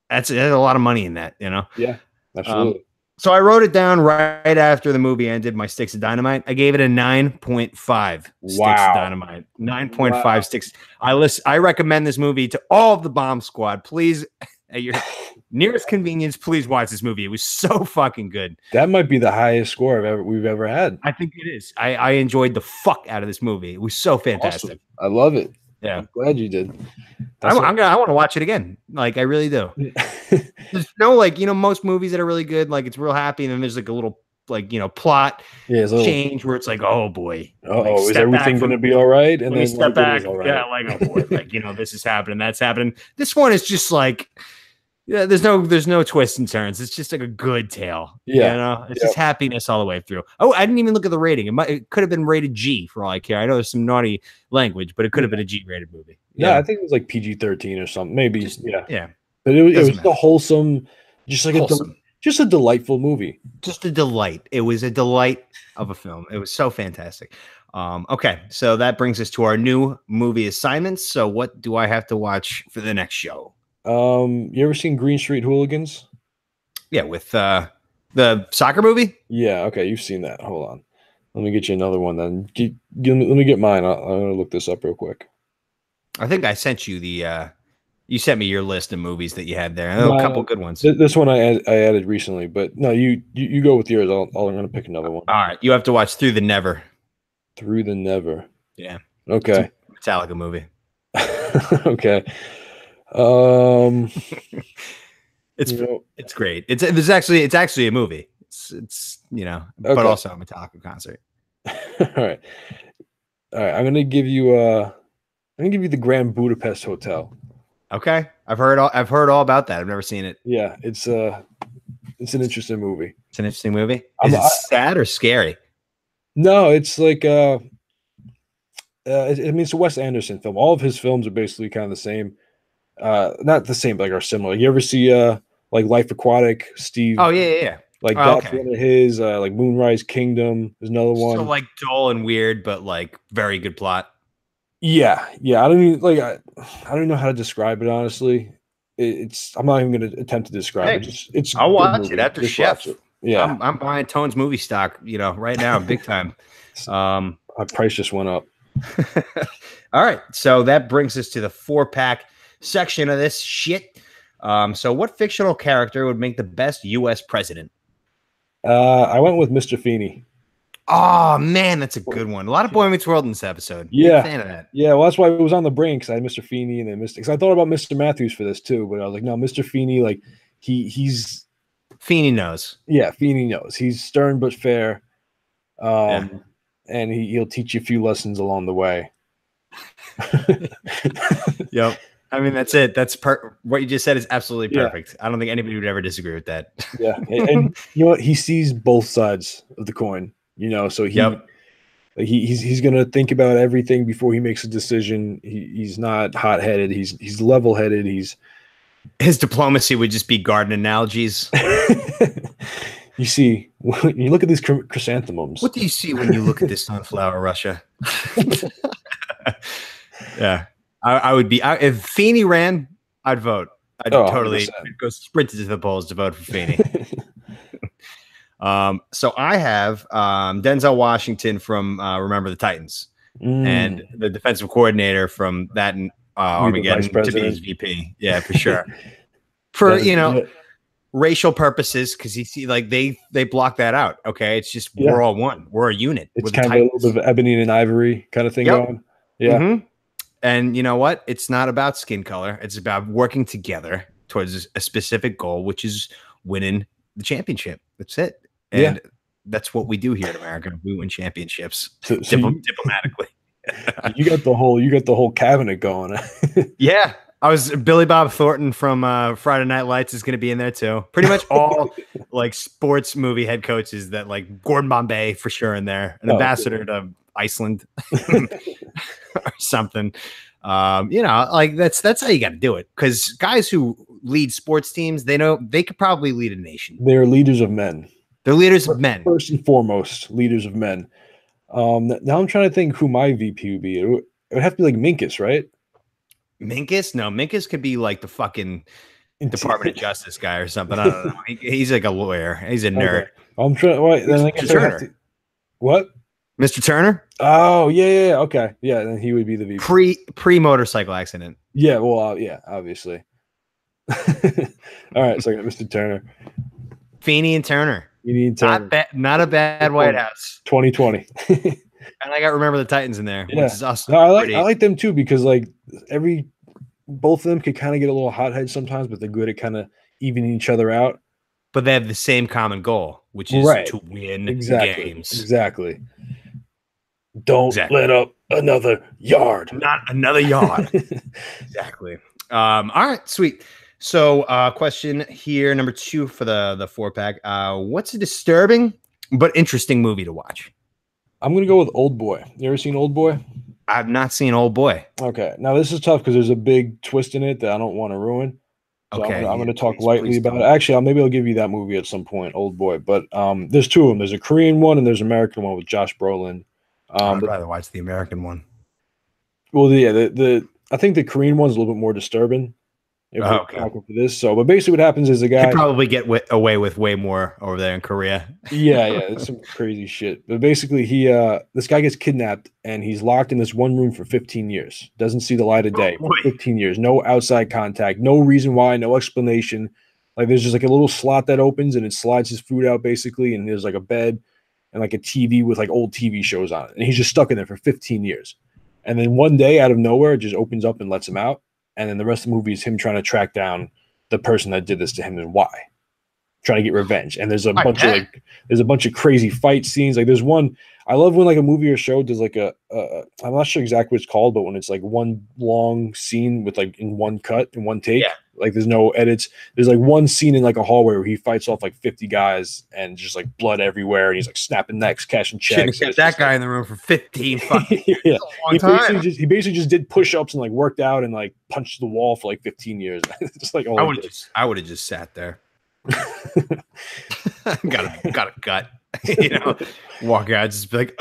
that's a lot of money in that, you know. Yeah, absolutely. So I wrote it down right after the movie ended. My sticks of dynamite. I gave it a 9.5 sticks of dynamite. 9.5 sticks. I recommend this movie to all of the Bomb Squad. Please, at your nearest convenience, please watch this movie. It was so fucking good. That might be the highest score we've ever had. I think it is. I enjoyed the fuck out of this movie. It was so fantastic. Awesome. I love it. Yeah, I'm glad you did. I want to watch it again. Like I really do. There's no like most movies that are really good. Like it's real happy, and then there's like a little like plot change where it's like, oh boy, is everything going to be all right? And then step back, yeah, like oh boy, like this is happening, that's happening. This one is just like. Yeah, there's no twists and turns. It's just like a good tale. Yeah, it's just happiness all the way through. Oh, I didn't even look at the rating. It could have been rated G for all I care. I know there's some naughty language, but it could have been a G-rated movie. Yeah, I think it was like PG-13 or something. Maybe. Yeah. But it was a wholesome, just like just a delightful movie. Just a delight. It was a delight of a film. It was so fantastic. Okay, so that brings us to our new movie assignments. So what do I have to watch for the next show? You ever seen Green Street Hooligans? Yeah, with The soccer movie? Yeah. Okay, you've seen that. Hold on. Let me get you another one then. Let me get mine. I'm gonna look this up real quick. I think I sent you the. You sent me your list of movies that you had there. No, A couple good ones. This one I added recently, but no, you go with yours. I'm gonna pick another one. All right, you have to watch Through the Never. Through the Never. Yeah. Okay. It's a Metallica movie. Okay. It's great. It's actually a movie. It's but also a Metallica concert. All right. I'm gonna give you the Grand Budapest Hotel. Okay, I've heard all about that. I've never seen it. Yeah, it's an interesting movie. It's an interesting movie. Is it sad or scary? No, it's like it's a Wes Anderson film. All of his films are basically kind of the same. Not the same, but like are similar. You ever see like Life Aquatic, Steve? Oh yeah. Like that's one of his. Like Moonrise Kingdom is another one. So like dull and weird, but like very good plot. Yeah. I don't even know how to describe it honestly. I'm not even going to attempt to describe it. It's I'll watch it after Chef. Yeah, I'm buying Tone's movie stock. Right now, big time. My price just went up. All right, so that brings us to the 4-pack section of this shit. So what fictional character would make the best U.S. president? I went with Mr. Feeney. Oh man, that's a good one. A lot of Boy Meets World in this episode. Yeah, big fan of that. Yeah, well, that's why it was on the brain because I had Mr. Feeney and then Because I thought about Mr. Matthews for this too, but I was like, no, Mr. Feeney, like he's Feeney knows. Yeah, Feeney knows. He's stern but fair, and he'll teach you a few lessons along the way. Yep. I mean, that's it. That's what you just said is absolutely perfect. I don't think anybody would ever disagree with that. Yeah, and you know what? He sees both sides of the coin. So he's gonna think about everything before he makes a decision. He's not hot-headed. He's level-headed. His diplomacy would just be garden analogies. You see, when you look at these chrysanthemums. What do you see when you look at this sunflower, Russia? Yeah, I would be. If Feeney ran, I'd vote. I'd totally go sprinted to the polls to vote for Feeney. So I have Denzel Washington from Remember the Titans and the defensive coordinator from that Armageddon to be his VP. Yeah, for sure. For racial purposes, because you see, like they block that out. Okay, it's just we're all one. We're a unit. It's kind of a little bit of ebony and ivory kind of thing going. Yeah. Mm-hmm. And you know what? It's not about skin color. It's about working together towards a specific goal, which is winning the championship. That's it. And that's what we do here in America. We win championships diplomatically. You got the whole cabinet going. Yeah. Billy Bob Thornton from Friday Night Lights is going to be in there too. Pretty much all like sports movie head coaches that like Gordon Bombay for sure in there, an ambassador to Iceland or something. Like that's how you got to do it. Because guys who lead sports teams, they know they could probably lead a nation. They're leaders of men. They're leaders of men. First and foremost, leaders of men. Now I'm trying to think who my VP would be. It would have to be like Minkus, right? Minkus? No, Minkus could be like the fucking Department of Justice guy or something. I don't know. He's like a lawyer. He's a nerd. Okay. I'm trying. Wait, then I guess what? Mr. Turner? Oh yeah. Okay, yeah. Then he would be the VP. Pre motorcycle accident. Yeah. Well, yeah. Obviously. All right. So I got Mr. Turner. Feeney and Turner. Not a bad White House. 2020. And I got Remember the Titans in there, which is awesome. No, I like them too because like both of them could kind of get a little hothead sometimes, but they're good at kind of evening each other out. But they have the same common goal, which is to win games. Exactly. Don't let up another yard. Not another yard. Exactly. All right, sweet. So question here, number 2 for the 4-pack. What's a disturbing but interesting movie to watch? I'm going to go with Old Boy. You ever seen Old Boy? I've not seen Old Boy. Okay. Now, this is tough because there's a big twist in it that I don't want to ruin. So I'm going to talk lightly about it. Actually, maybe I'll give you that movie at some point, Old Boy. But there's 2 of them. There's a Korean one and there's an American one with Josh Brolin. I'd rather watch the American one. Well, yeah, I think the Korean one's a little bit more disturbing. if we're talking for this. So, but basically, what happens is a guy they probably get away with way more over there in Korea. yeah, it's some crazy shit. But basically, this guy gets kidnapped and he's locked in this one room for 15 years. Doesn't see the light of day for 15 years. No outside contact. No reason why. No explanation. Like there's just like a little slot that opens and it slides his food out basically, and there's like a bed and like a TV with like old TV shows on it, and he's just stuck in there for 15 years. And then one day, out of nowhere, it just opens up and lets him out. And then the rest of the movie is him trying to track down the person that did this to him and why, trying to get revenge. And there's a bunch of crazy fight scenes. Like there's one, I love when like a movie or show does like I'm not sure exactly what it's called, but when it's like one long scene with like in one cut in one take, like there's no edits. There's like one scene in like a hallway where he fights off like 50 guys and just like blood everywhere, and he's like snapping necks, cashing checks. Shouldn't have kept that guy in the room for 15 fucking years. Yeah. He basically just did push-ups and like worked out and like punched the wall for like 15 years. Just like I would have just sat there. got a gut. Walk out, just be like,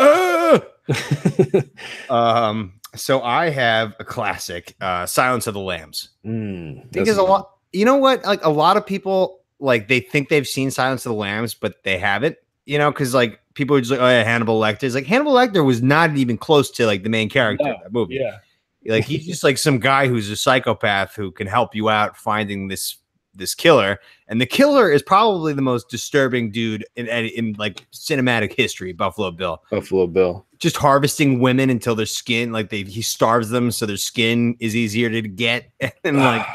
so I have a classic, Silence of the Lambs. Because a lot, you know what? Like a lot of people, like they think they've seen Silence of the Lambs, but they haven't. Because like people are just like, oh yeah, Hannibal Lecter. It's like Hannibal Lecter was not even close to like the main character of that movie. Yeah, like he's just like some guy who's a psychopath who can help you out finding this killer, and the killer is probably the most disturbing dude in like cinematic history. Buffalo Bill just harvesting women until their skin, like he starves them so their skin is easier to get, and like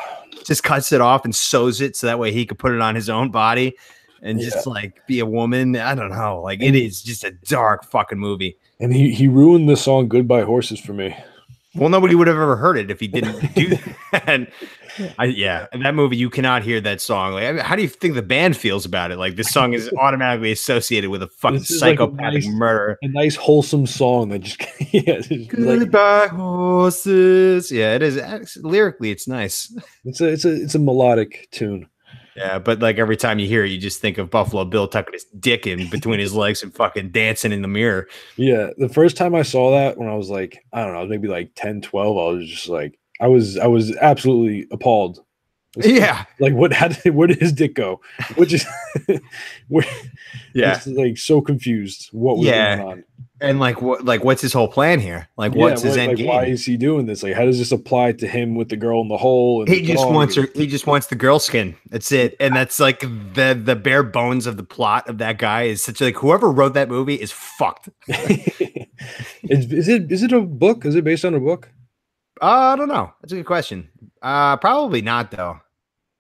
just cuts it off and sews it so that way he could put it on his own body and just like be a woman. I don't know, like it is just a dark fucking movie. And he ruined the song "Goodbye Horses" for me. Well, nobody would have ever heard it if he didn't do that. And in that movie, you cannot hear that song. Like, how do you think the band feels about it? Like, this song is automatically associated with a fucking psychopathic murder. A nice, wholesome song that just Goodbye, horses. Yeah, it is. Lyrically, it's nice. It's a melodic tune. Yeah, but like every time you hear it, you just think of Buffalo Bill tucking his dick in between his legs and fucking dancing in the mirror. Yeah, the first time I saw that when I was like, I don't know, I was maybe like 10, 12, I was just like, I was absolutely appalled. Yeah. Like where did his dick go? Which is yeah. Like so confused. What was going on? And what's his whole plan here? Like what's his end game? Why is he doing this? Like how does this apply to him with the girl in the hole? And he just wants the girl skin. That's it. And that's like the bare bones of the plot of that guy is such like whoever wrote that movie is fucked. Is it a book? Is it based on a book? I don't know. That's a good question. Probably not though.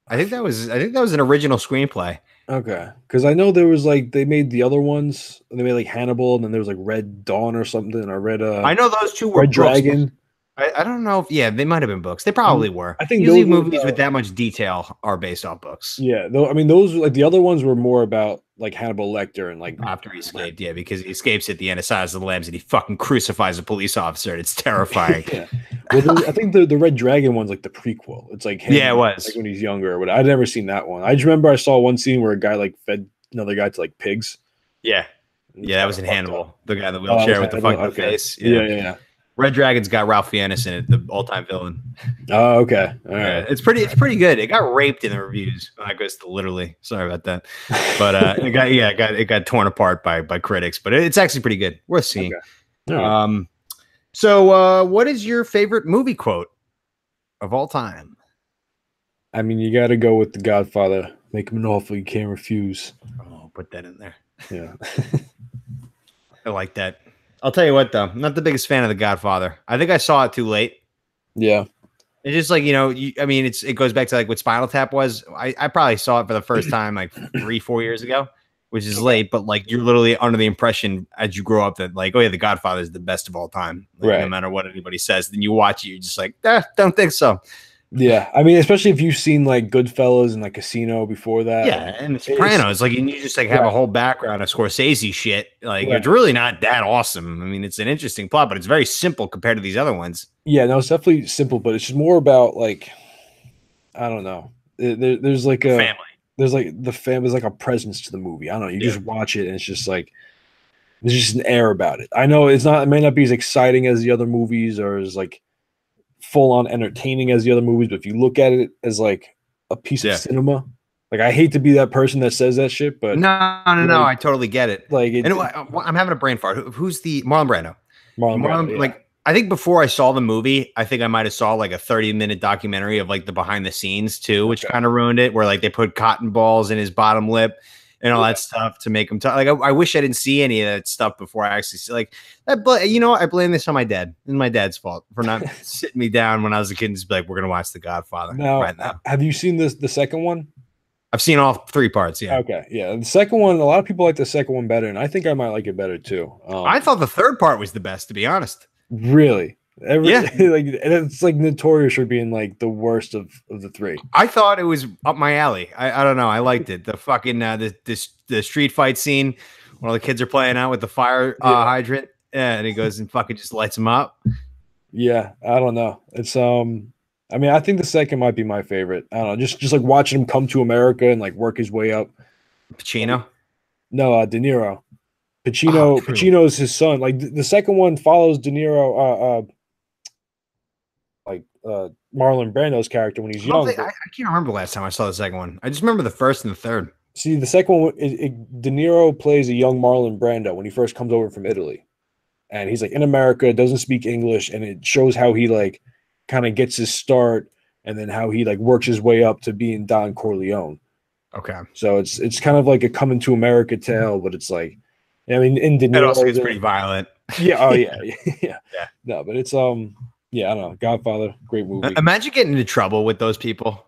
I think that was an original screenplay. Okay, because I know there was like they made the other ones. They made like Hannibal, and then there was like Red Dawn or something. Or I know those two were Red Dragon. I don't know if they might have been books. They probably were. I think usually movies with that much detail are based off books. Yeah, though I mean those like the other ones were more about like Hannibal Lecter and like after he escaped, because he escapes at the end of Silence of the Lambs and he fucking crucifies a police officer. And it's terrifying. Yeah. Well, I think the Red Dragon one's like the prequel. It's like him, it was like when he's younger. But I'd never seen that one. I just remember I saw one scene where a guy like fed another guy to like pigs. Yeah, that was in Hannibal. The guy in the wheelchair with the fucking face. Yeah. Red Dragon's got Ralph Fiennes in it, the all-time villain. Oh, okay. All right. Yeah, it's pretty good. It got raped in the reviews. I guess literally. Sorry about that. But it got torn apart by critics. But it's actually pretty good. Worth seeing. Okay. Right. So what is your favorite movie quote of all time? I mean, you got to go with The Godfather. Make him an offer you can't refuse. Oh, put that in there. Yeah. I like that. I'll tell you what, though. I'm not the biggest fan of The Godfather. I think I saw it too late. Yeah. It's just like, it goes back to like what Spinal Tap was. I probably saw it for the first time like 3-4 years ago, which is late, but like you're literally under the impression as you grow up that like, oh yeah, The Godfather is the best of all time. Like, right. No matter what anybody says. Then you watch it, you're just like, don't think so. Yeah, I mean, especially if you've seen like Goodfellas and like Casino before that. Yeah, and The Sopranos, like, and you just like have a whole background of Scorsese shit. Like, it's really not that awesome. I mean, it's an interesting plot, but it's very simple compared to these other ones. Yeah, no, it's definitely simple, but it's just more about like, I don't know. There's like a family. There's like the family. There's like a presence to the movie. I don't know. You just watch it, and it's just like there's just an air about it. I know it may not be as exciting as the other movies or as like full on entertaining as the other movies, but if you look at it as like a piece of cinema, like I hate to be that person that says that shit, but no, I totally get it. Like, I'm having a brain fart. Who's the Marlon Brando? Marlon Brando, yeah. Like, I think before I saw the movie, I think I might have saw like a 30-minute documentary of like the behind the scenes too, which kind of ruined it, where like they put cotton balls in his bottom lip and all that stuff to make him talk. Like, I wish I didn't see any of that stuff before I actually see, like that. But you know what? I blame this on my dad. It's my dad's fault for not sitting me down when I was a kid and just be like, we're going to watch The Godfather right now. Have you seen the second one? I've seen all 3 parts. Yeah. Okay. Yeah. The second one, a lot of people like the second one better, and I think I might like it better too. I thought the third part was the best, to be honest. Really? Yeah. Like, it's like notorious for being like the worst of the 3. I thought it was up my alley. I don't know. I liked it. The fucking the street fight scene where all the kids are playing out with the fire hydrant. Yeah, and he goes and fucking just lights them up. Yeah, I don't know. It's I mean, I think the second might be my favorite. I don't know, just like watching him come to America and like work his way up. Pacino? No, De Niro. Pacino's his son. Like the second one follows De Niro, Marlon Brando's character when he's young. I can't remember the last time I saw the second one. I just remember the first and the third. See, the second one, De Niro plays a young Marlon Brando when he first comes over from Italy, and he's like in America, doesn't speak English, and it shows how he like kind of gets his start, and then how he like works his way up to being Don Corleone. Okay, so it's kind of like a coming to America tale, but it's like, I mean, in De Niro, it also gets pretty violent. Yeah. Oh yeah. Yeah. No, but it's yeah, I don't know. Godfather, great movie. Imagine getting into trouble with those people.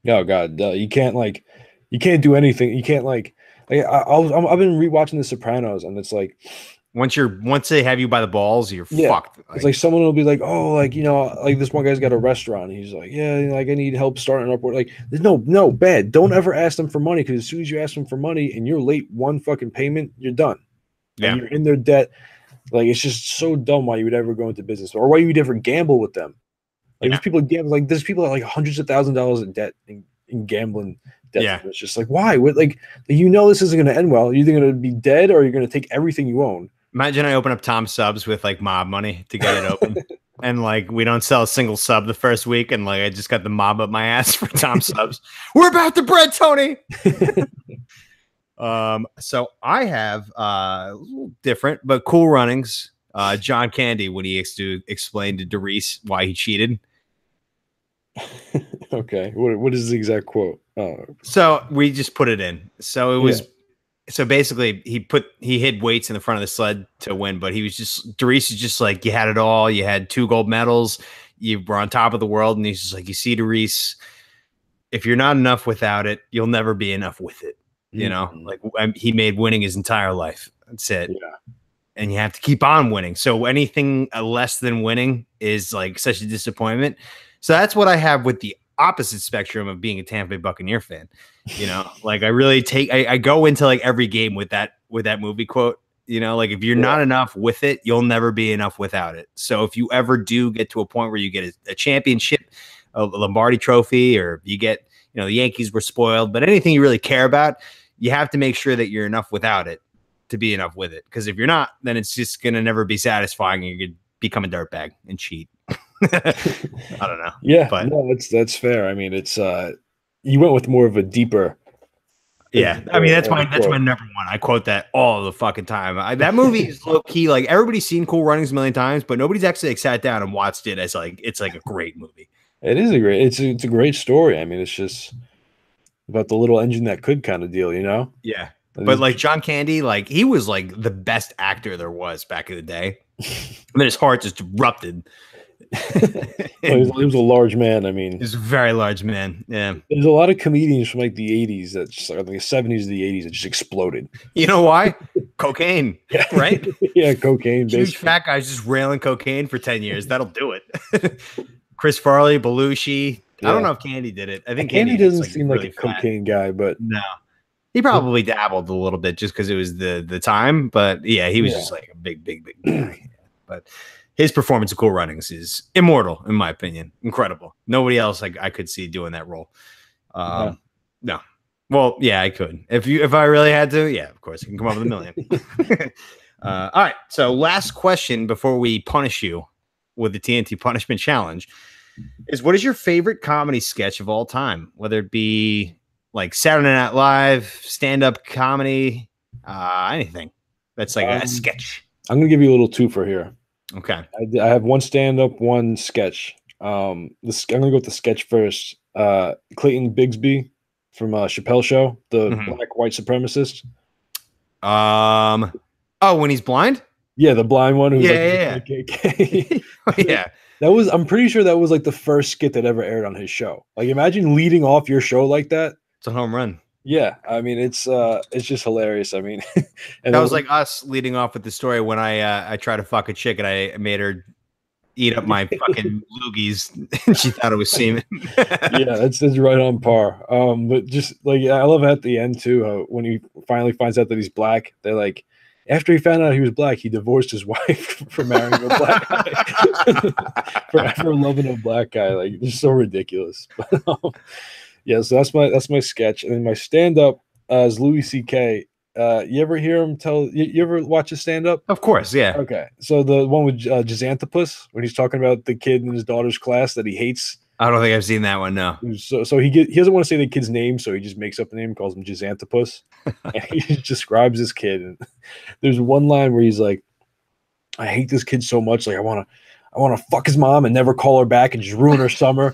Oh God, you can't do anything. You can't I've been rewatching The Sopranos, and it's like once they have you by the balls, you're fucked. It's like someone will be like, oh, like, you know, like this one guy's got a restaurant. And he's like, yeah, like I need help starting up. Like, there's no bad. Don't ever ask them for money, because as soon as you ask them for money and you're late one fucking payment, you're done. Yeah, and you're in their debt. Like, it's just so dumb why you would ever go into business, or why you would ever gamble with them. Like, there's people gamble, like there's people that like hundreds of $1,000s in debt in gambling debt. Yeah, it's just like, why? Like, you know, this isn't going to end well. You're either going to be dead or you're going to take everything you own. Imagine I open up Tom Subs with like mob money to get it open, and like we don't sell a single sub the first week, and like I just got the mob up my ass for Tom Subs. We're about to bread, Tony. So I have a little different but Cool Runnings. John Candy, when he explained to Doris why he cheated. Okay, what is the exact quote? So we just put it in. So it was. So basically, he hid weights in the front of the sled to win, but Doris is just like, you had it all. You had 2 gold medals. You were on top of the world, and he's just like, you see, Doris, if you're not enough without it, you'll never be enough with it. You know, like he made winning his entire life. That's it. Yeah. And you have to keep on winning. So anything less than winning is like such a disappointment. So that's what I have with the opposite spectrum of being a Tampa Bay Buccaneer fan. You know, like I really I go into like every game with that movie quote. You know, like if you're not enough with it, you'll never be enough without it. So if you ever do get to a point where you get a championship, a Lombardi trophy, or you get, you know, the Yankees were spoiled, but anything you really care about, you have to make sure that you're enough without it to be enough with it. Because if you're not, then it's just going to never be satisfying, and you could become a dirtbag and cheat. I don't know. Yeah, but no, that's fair. I mean, it's you went with more of a deeper. Yeah, I mean that's my number one. I quote that all the fucking time. That movie is low key. Like, everybody's seen Cool Runnings a million times, but nobody's actually like sat down and watched it as like it's like a great movie. It is it's a great story. I mean, it's just about the little engine that could kind of deal, you know? Yeah. But like John Candy, like he was like the best actor there was back in the day. And then his heart just erupted. He was a large man. I mean, he's a very large man. Yeah. There's a lot of comedians from like the 80s that just, like the 70s to the 80s that just exploded. You know why? Cocaine. Yeah. Right? Yeah, cocaine. Huge fat guys just railing cocaine for 10 years. That'll do it. Chris Farley, Belushi. Yeah. I don't know if Candy did it. I think Candy doesn't seem really like a cocaine guy, but no. He probably dabbled a little bit just because it was the time, but yeah, he was just like a big guy. But his performance of Cool Runnings is immortal, in my opinion. Incredible. Nobody else I could see doing that role. No. Well, yeah, I could. If I really had to, yeah, of course, I can come up with $1 million. All right. So last question before we punish you with the TNT punishment challenge. is what is your favorite comedy sketch of all time? Whether it be like Saturday Night Live, stand-up comedy, anything that's like a sketch. I'm gonna give you a little twofer here. Okay. I have one stand-up, one sketch. I'm gonna go with the sketch first. Clayton Bigsby from Chappelle Show, the black white supremacist. Oh, when he's blind? Yeah, the blind one who's yeah. Yeah. I'm pretty sure that was like the first skit that ever aired on his show. Like, imagine leading off your show like that. It's a home run. Yeah, I mean, it's just hilarious. I mean, and that was like us leading off with the story when I tried to fuck a chick and I made her eat up my fucking loogies and she thought it was semen. Yeah, that's right on par. But just like, I love at the end too, when he finally finds out that he's black, they're like, after he found out he was black, he divorced his wife for marrying a black guy, for loving a black guy. Like, it's so ridiculous. But, yeah, so that's my sketch, and then my stand up is Louis C.K. You ever hear him tell? You ever watch his stand up? Of course, yeah. Okay, so the one with Jizanthropus, when he's talking about the kid in his daughter's class that he hates. I don't think I've seen that one. No. So he doesn't want to say the kid's name, so he just makes up a name, calls him Jizanthropus, and he describes this kid. And there's one line where he's like, "I hate this kid so much. Like, I want to fuck his mom and never call her back and just ruin her summer."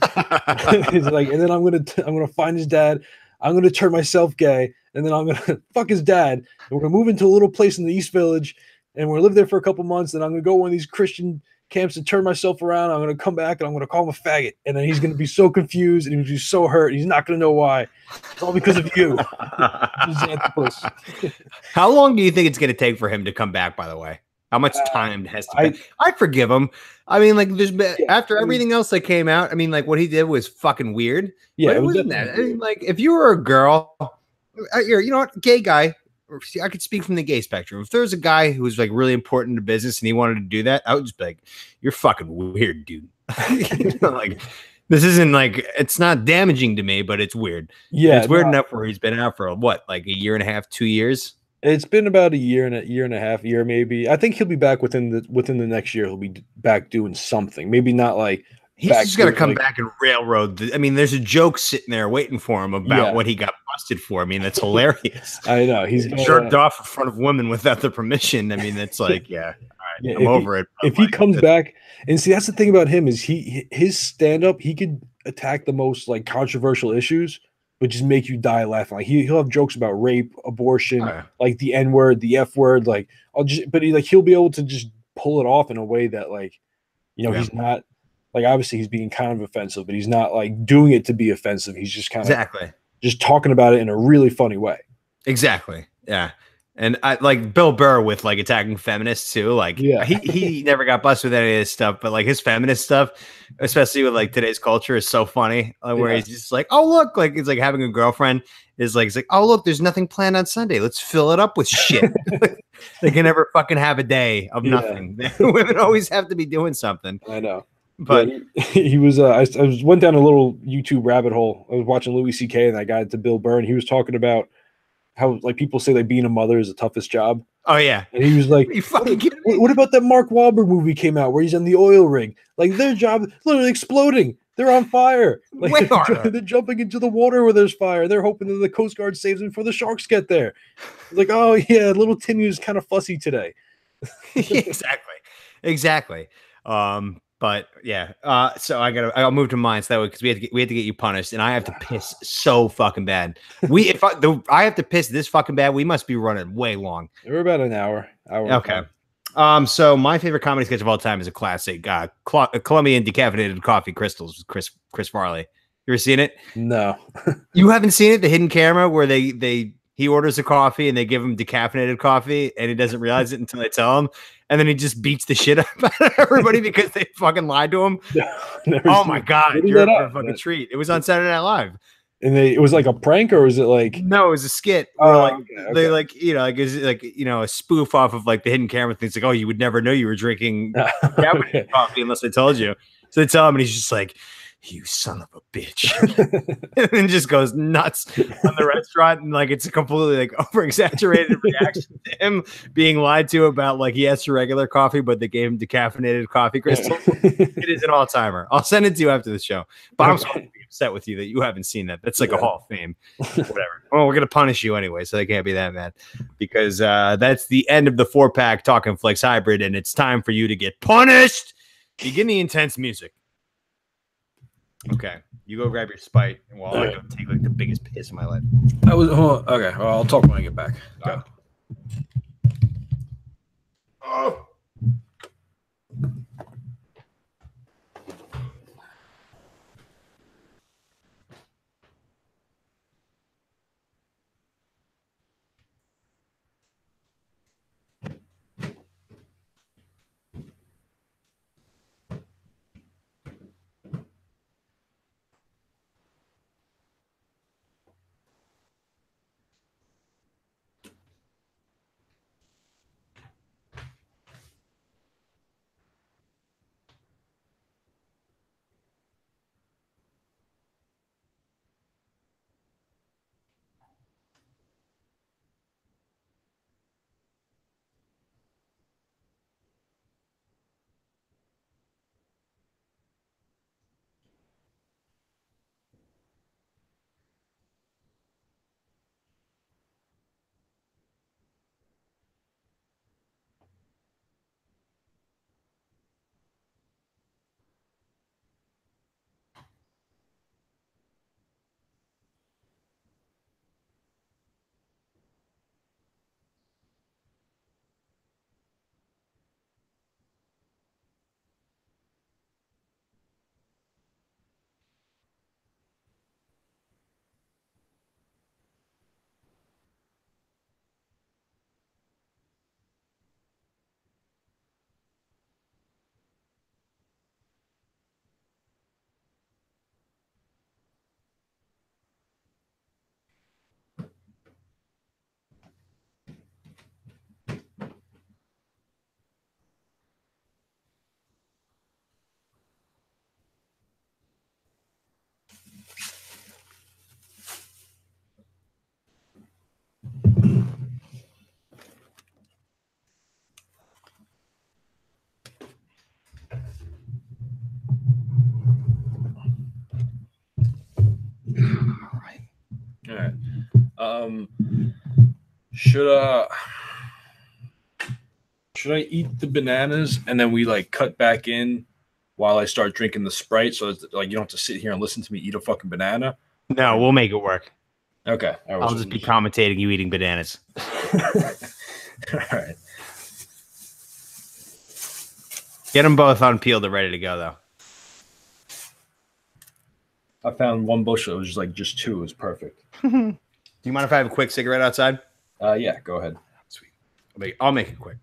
He's like, and then I'm gonna find his dad. I'm gonna turn myself gay, and then I'm gonna fuck his dad. And we're gonna move into a little place in the East Village, and we're gonna live there for a couple months. And I'm gonna go to one of these Christian camps and turn myself around. I'm gonna come back and I'm gonna call him a faggot. And then he's gonna be so confused and he's be so hurt. He's not gonna know why. It's all because of you. How long do you think it's gonna take for him to come back? By the way. How much time has to be? I forgive him. I mean, like, after everything else that came out, I mean, like, what he did was fucking weird. Yeah, it wasn't that. I mean, like, if you were a girl, you know what, gay guy, I could speak from the gay spectrum. If there was a guy who was like really important to business and he wanted to do that, I would just be like, "You're fucking weird, dude." You know, like, this isn't like, it's not damaging to me, but it's weird. Yeah, it's weird enough where he's been out for what, like a year and a half, 2 years. It's been about a year and a half, maybe. I think he'll be back within the next year. He'll be back doing something. Maybe not like he's just gonna come back and railroad. I mean, there's a joke sitting there waiting for him about what he got busted for. I mean, that's hilarious. I know he's jerked off in front of women without their permission. I mean, that's like, all right, I'm over it. If he comes back, and see, that's the thing about him is his stand up, he could attack the most like controversial issues, but just make you die laughing. Like he'll have jokes about rape, abortion, like the N word, the F word. Like he'll be able to just pull it off in a way that, like, you know, he's not like, obviously he's being kind of offensive, but he's not like doing it to be offensive. He's just kind of just talking about it in a really funny way. Exactly. Yeah. And I like Bill Burr with like attacking feminists too. Like, he never got busted with any of this stuff, but like his feminist stuff, especially with like today's culture, is so funny. Where he's just like, "Oh look," like it's like having a girlfriend is like, it's like, "Oh look, there's nothing planned on Sunday. Let's fill it up with shit." They can never fucking have a day of nothing. Women always have to be doing something. I know. But he was. I went down a little YouTube rabbit hole. I was watching Louis C.K. and I got to Bill Burr, and he was talking about how, like, people say like being a mother is the toughest job. Oh yeah. And he was like, what about that Mark Wahlberg movie came out where he's on the oil rig? Like, their job is literally exploding. They're on fire. Like, they're jumping into the water where there's fire. They're hoping that the Coast Guard saves them before the sharks get there. Like, oh yeah, little Timmy was kind of fussy today. Exactly. But yeah, so I'll move to mine so that way, because we had to get you punished, and I have to piss so fucking bad. If I have to piss this fucking bad, we must be running way long. We're about an hour. Okay. So my favorite comedy sketch of all time is a classic, Colombian decaffeinated coffee crystals with Chris Farley. You ever seen it? No. You haven't seen it? The hidden camera where he orders a coffee and they give him decaffeinated coffee and he doesn't realize it until they tell him. And then he just beats the shit out of everybody because they fucking lied to him. Oh my God. You're a fucking treat. It was on Saturday Night Live. And it was like a prank, or was it like? No, it was a skit. They like, you know, like, is like, you know, a spoof off of like the hidden camera things. Like, oh, you would never know you were drinking coffee unless I told you. So they tell him, and he's just like, "You son of a bitch," and then just goes nuts on the restaurant, and like it's a completely like over exaggerated reaction to him being lied to about like he has regular coffee, but they gave him decaffeinated coffee crystals. It is an all timer. I'll send it to you after the show. But I'm sorry to be upset with you that you haven't seen that. That's like a Hall of Fame. Whatever. Well, we're gonna punish you anyway, so they can't be that mad because that's the end of the 4-pack Talking Flex Hybrid, and it's time for you to get punished. Begin the intense music. Okay, you go grab your Spite while I go take like the biggest piss of my life. Okay. Well, I'll talk when I get back. Go. Oh. All right. Should I eat the bananas and then we like cut back in while I start drinking the Sprite, so it's, like you don't have to sit here and listen to me eat a fucking banana? No, we'll make it work. Okay. I'll just be commentating you eating bananas. All right. Get them both unpeeled and ready to go, though. I found one bushel. It was just two. It was perfect. Do you mind if I have a quick cigarette outside? Yeah, go ahead. Sweet. I'll make it quick.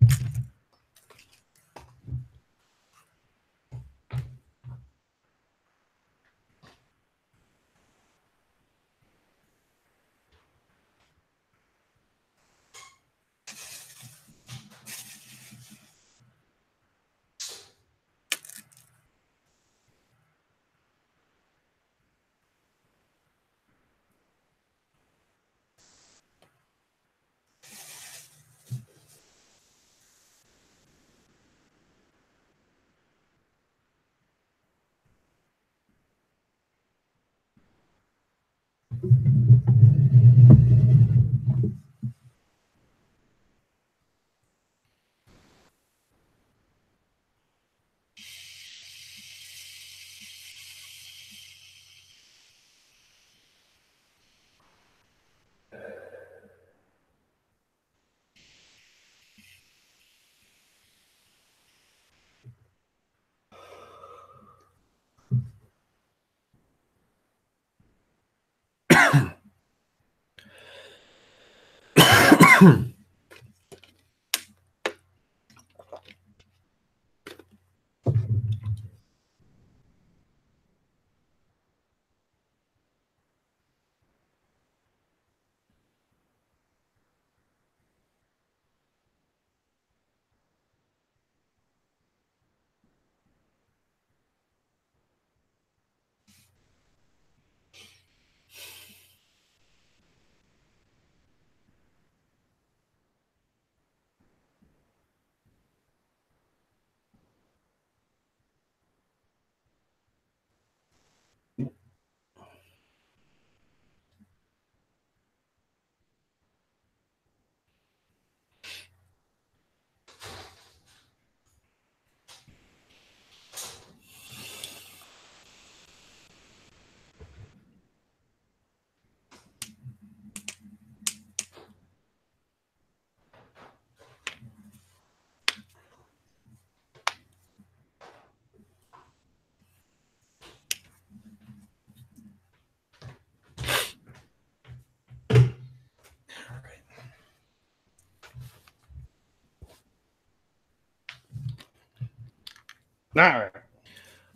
All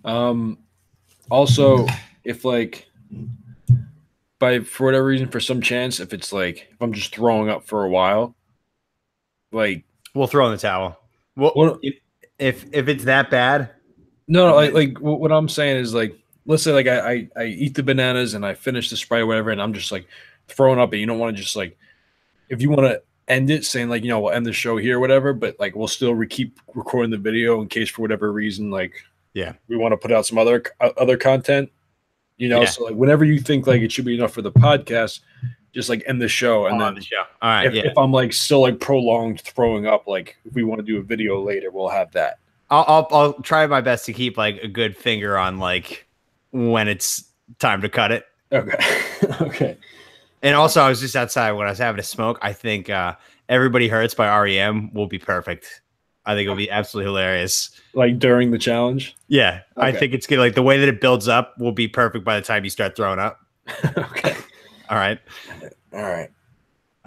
right. Also, if like for whatever reason, for some chance, if it's like if I'm just throwing up for a while, like we'll throw in the towel. Well, what, if it's that bad, no, like what I'm saying is like, let's say like I eat the bananas and I finish the Sprite or whatever, and I'm just like throwing up, and you don't want to just like, if you want to end it saying like, we'll end the show here or whatever, but like we'll still keep recording the video in case for whatever reason, like, yeah, we want to put out some other content, Yeah. So like whenever you think like it should be enough for the podcast, just like end the show. And then the show. All right. if I'm like still like prolonged throwing up, like if we want to do a video later, we'll have that. I'll try my best to keep like a good finger on like when it's time to cut it. Okay. Okay. And also, I was just outside when I was having a smoke. I think Everybody Hurts by REM will be perfect. I think it'll be absolutely hilarious. Like during the challenge? Yeah. Okay. I think it's good. Like the way that it builds up will be perfect by the time you start throwing up. Okay. All right. All right.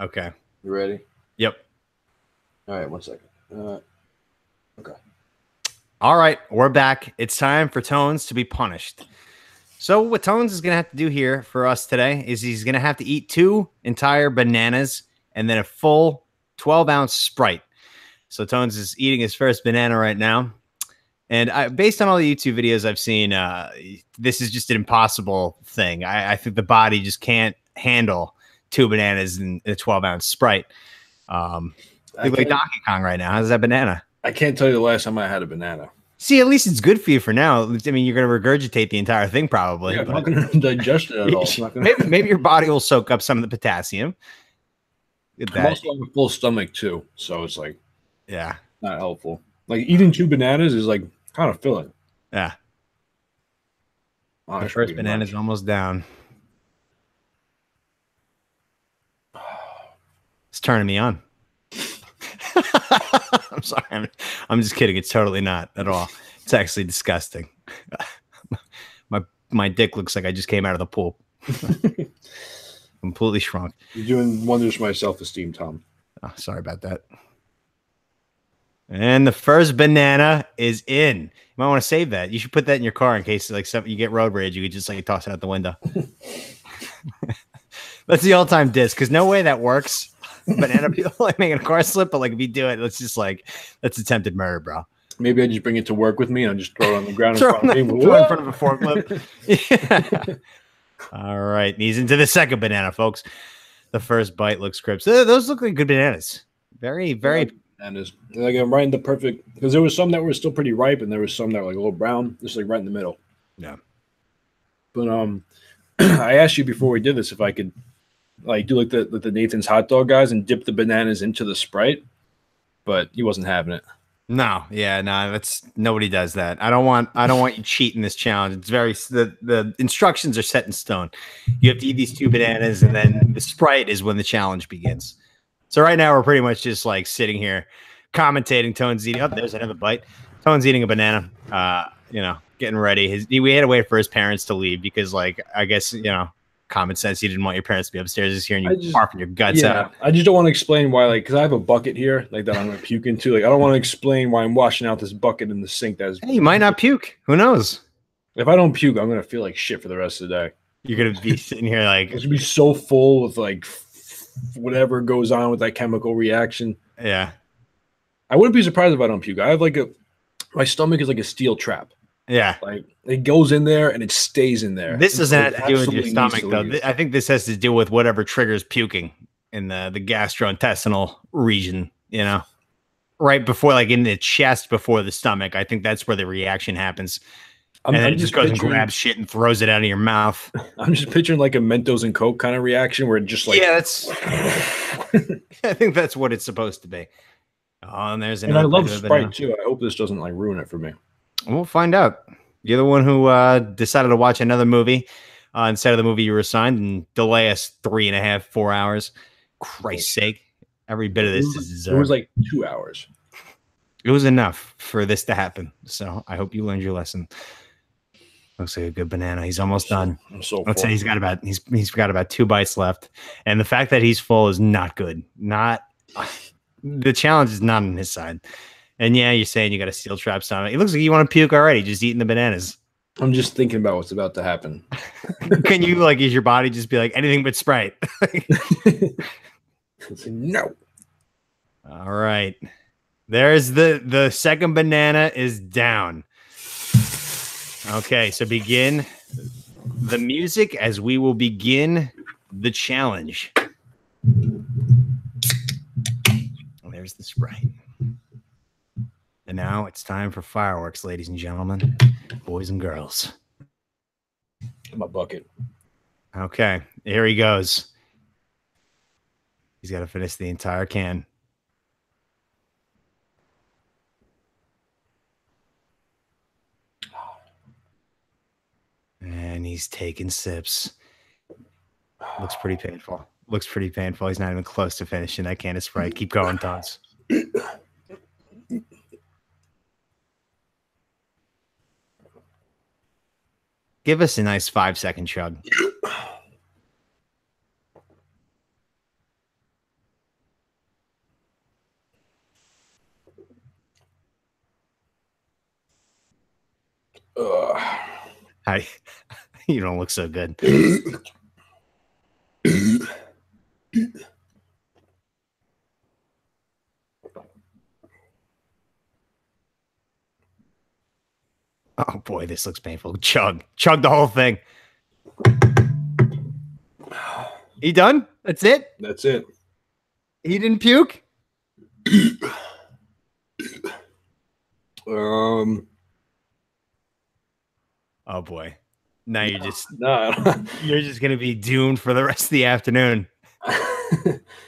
Okay. You ready? Yep. All right. 1 second. Okay. All right. We're back. It's time for Tones to be punished. So what Tones is going to have to do here for us today is he's going to have to eat 2 entire bananas and then a full 12-ounce Sprite. So Tones is eating his first banana right now. And based on all the YouTube videos I've seen, this is just an impossible thing. I think the body just can't handle 2 bananas and a 12-ounce Sprite. Like Donkey Kong right now. How's that banana? I can't tell you the last time I had a banana. See, at least it's good for you for now. I mean, you're going to regurgitate the entire thing probably. Yeah, I'm not going to digest it at all. Maybe your body will soak up some of the potassium. I'm also on a full stomach too, so it's like, yeah, not helpful. Like eating 2 bananas is like kind of filling. Yeah. Oh, the first banana is almost down. It's turning me on. I'm sorry. I'm just kidding. It's totally not at all. It's actually disgusting. My dick looks like I just came out of the pool. Completely shrunk. You're doing wonders for my self-esteem, Tom. Oh, sorry about that. And the first banana is in. You might want to save that. You should put that in your car in case like you get road rage. You could just like toss it out the window. That's the all-time diss because no way that works. Banana people like making a car slip, but like if you do it, that's attempted murder, bro. Maybe I just bring it to work with me and I just throw it on the ground in front of a forklift. Yeah. All right, he's into the second banana, folks. The first bite looks crisp. Those look like good bananas. Very, very. Bananas. Like I'm right in the perfect because there was some that were still pretty ripe and there was some that were like a little brown, just like right in the middle. Yeah. But I asked you before we did this if I could like do like the Nathan's hot dog guys and dip the bananas into the Sprite, but he wasn't having it. No, yeah, no, that's nobody does that. I don't want you cheating this challenge. It's very the instructions are set in stone. You have to eat these 2 bananas, and then the Sprite is when the challenge begins. So right now we're pretty much just like sitting here commentating. Tone's eating. Oh, there's another bite. Tone's eating a banana. Getting ready. We had to wait for his parents to leave because, like, I guess common sense. You didn't want your parents to be upstairs this year and you barfing your guts out. I just don't want to explain why, like, because I have a bucket here, like that I'm gonna puke into. Like, I don't want to explain why I'm washing out this bucket in the sink. Hey, you might not puke. Who knows? If I don't puke, I'm gonna feel like shit for the rest of the day. You're gonna be sitting here like it's gonna be so full with like whatever goes on with that chemical reaction. Yeah, I wouldn't be surprised if I don't puke. I have like my stomach is like a steel trap. Yeah, like it goes in there and it stays in there. This doesn't have to do with your stomach, though. I think this has to do with whatever triggers puking in the gastrointestinal region. Right before, like in the chest, before the stomach. I think that's where the reaction happens. And then it just goes and grabs shit and throws it out of your mouth. I'm just picturing like a Mentos and Coke kind of reaction where it just like that's. I think that's what it's supposed to be. Oh, and there's another. And I love Sprite too. I hope this doesn't like ruin it for me. We'll find out. You're the one who decided to watch another movie instead of the movie you were assigned and delay us 3.5, 4 hours. Christ's sake. Every bit of this is deserved. It was like 2 hours. It was enough for this to happen. So I hope you learned your lesson. Looks like a good banana. He's almost done. Let's say he's got about 2 bites left. And the fact that he's full is not good. The challenge is not on his side. And yeah, you're saying you got a steel trap stomach. It looks like you want to puke already, just eating the bananas. I'm just thinking about what's about to happen. Can you, like, is your body just be like anything but Sprite? No. All right. There's the second banana is down. Okay, so begin the music as we will begin the challenge. There's the Sprite. And now it's time for fireworks, ladies and gentlemen, boys and girls. My bucket. Okay, here he goes. He's got to finish the entire can. And he's taking sips. Looks pretty painful. Looks pretty painful. He's not even close to finishing that can of Sprite. Keep going, Tons. Give us a nice 5-second chug. Hi. You don't look so good. Oh boy, this looks painful. Chug the whole thing. He done? That's it? That's it. He didn't puke? Oh boy. Now you're just you're just gonna be doomed for the rest of the afternoon.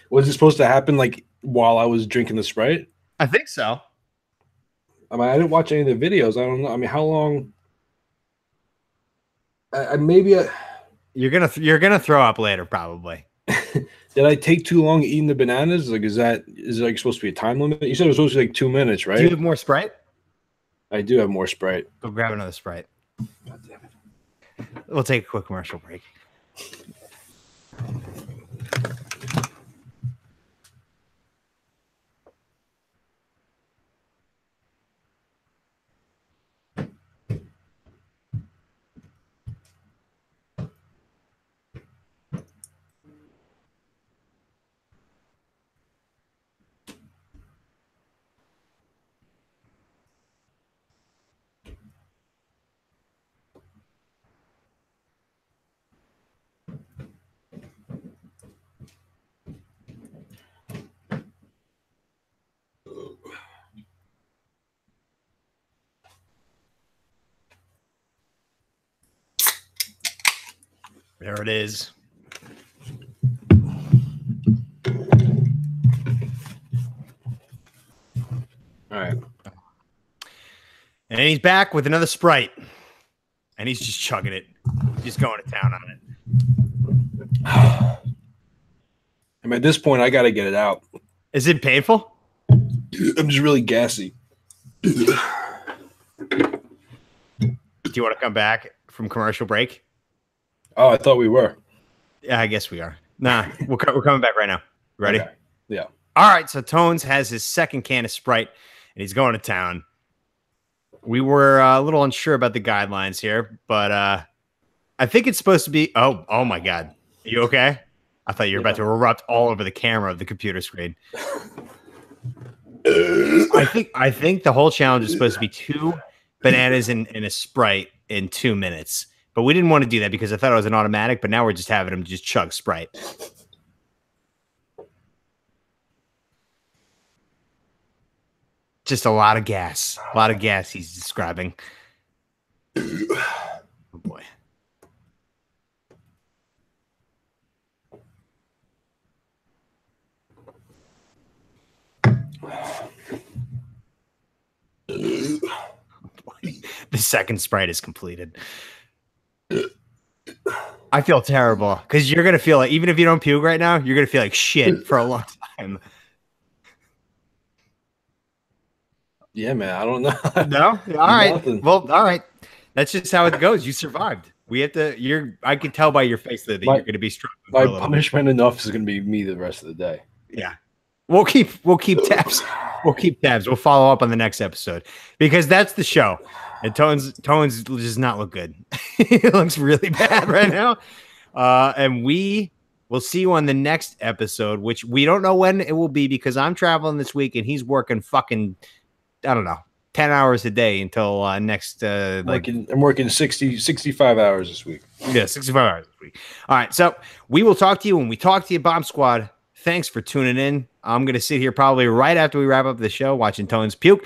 Was it supposed to happen like while I was drinking the Sprite? I think so. I mean, I didn't watch any of the videos. I don't know. I mean, how long? Maybe you're gonna throw up later, probably. Did I take too long eating the bananas? Like, is it like supposed to be a time limit? You said it was supposed to be like 2 minutes, right? Do you have more Sprite? I do have more Sprite. Go grab another Sprite. God damn it. We'll take a quick commercial break. There it is. All right. And he's back with another Sprite. And he's just chugging it. Just going to town on it. I mean, at this point, I got to get it out. Is it painful? I'm just really gassy. Do you want to come back from commercial break? Oh, I thought we were. Yeah, I guess we are. Nah, we're coming back right now. Ready? Okay. Yeah. All right, so Tones has his second can of Sprite, and he's going to town. We were a little unsure about the guidelines here, but I think it's supposed to be... Oh my God. Are you okay? I thought you were about to erupt all over the camera of the computer screen. I think the whole challenge is supposed to be 2 bananas and a Sprite in 2 minutes. But we didn't want to do that because I thought it was an automatic, but now we're just having him just chug Sprite. Just a lot of gas. A lot of gas he's describing. Oh, boy. The second Sprite is completed. I feel terrible because you're gonna feel like, even if you don't puke right now, you're gonna feel like shit for a long time. Yeah, man. I don't know. No? All right. Nothing. Well, all right. That's just how it goes. You survived. We have to. I can tell by your face that you're gonna be strong. My punishment enough is gonna be me the rest of the day. Yeah. We'll keep tabs. We'll keep tabs. We'll follow up on the next episode because that's the show. And Tones does not look good. It looks really bad right now. And we will see you on the next episode, which we don't know when it will be because I'm traveling this week and he's working fucking, I don't know, 10 hours a day until next. I'm working 65 hours this week. Yeah, 65 hours this week. All right. So we will talk to you when we talk to you, Bomb Squad. Thanks for tuning in. I'm going to sit here probably right after we wrap up the show watching Tones puke.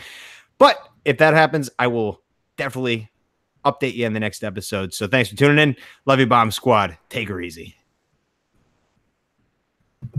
But if that happens, I will definitely update you in the next episode. So thanks for tuning in. Love you, Bomb Squad. Take her easy.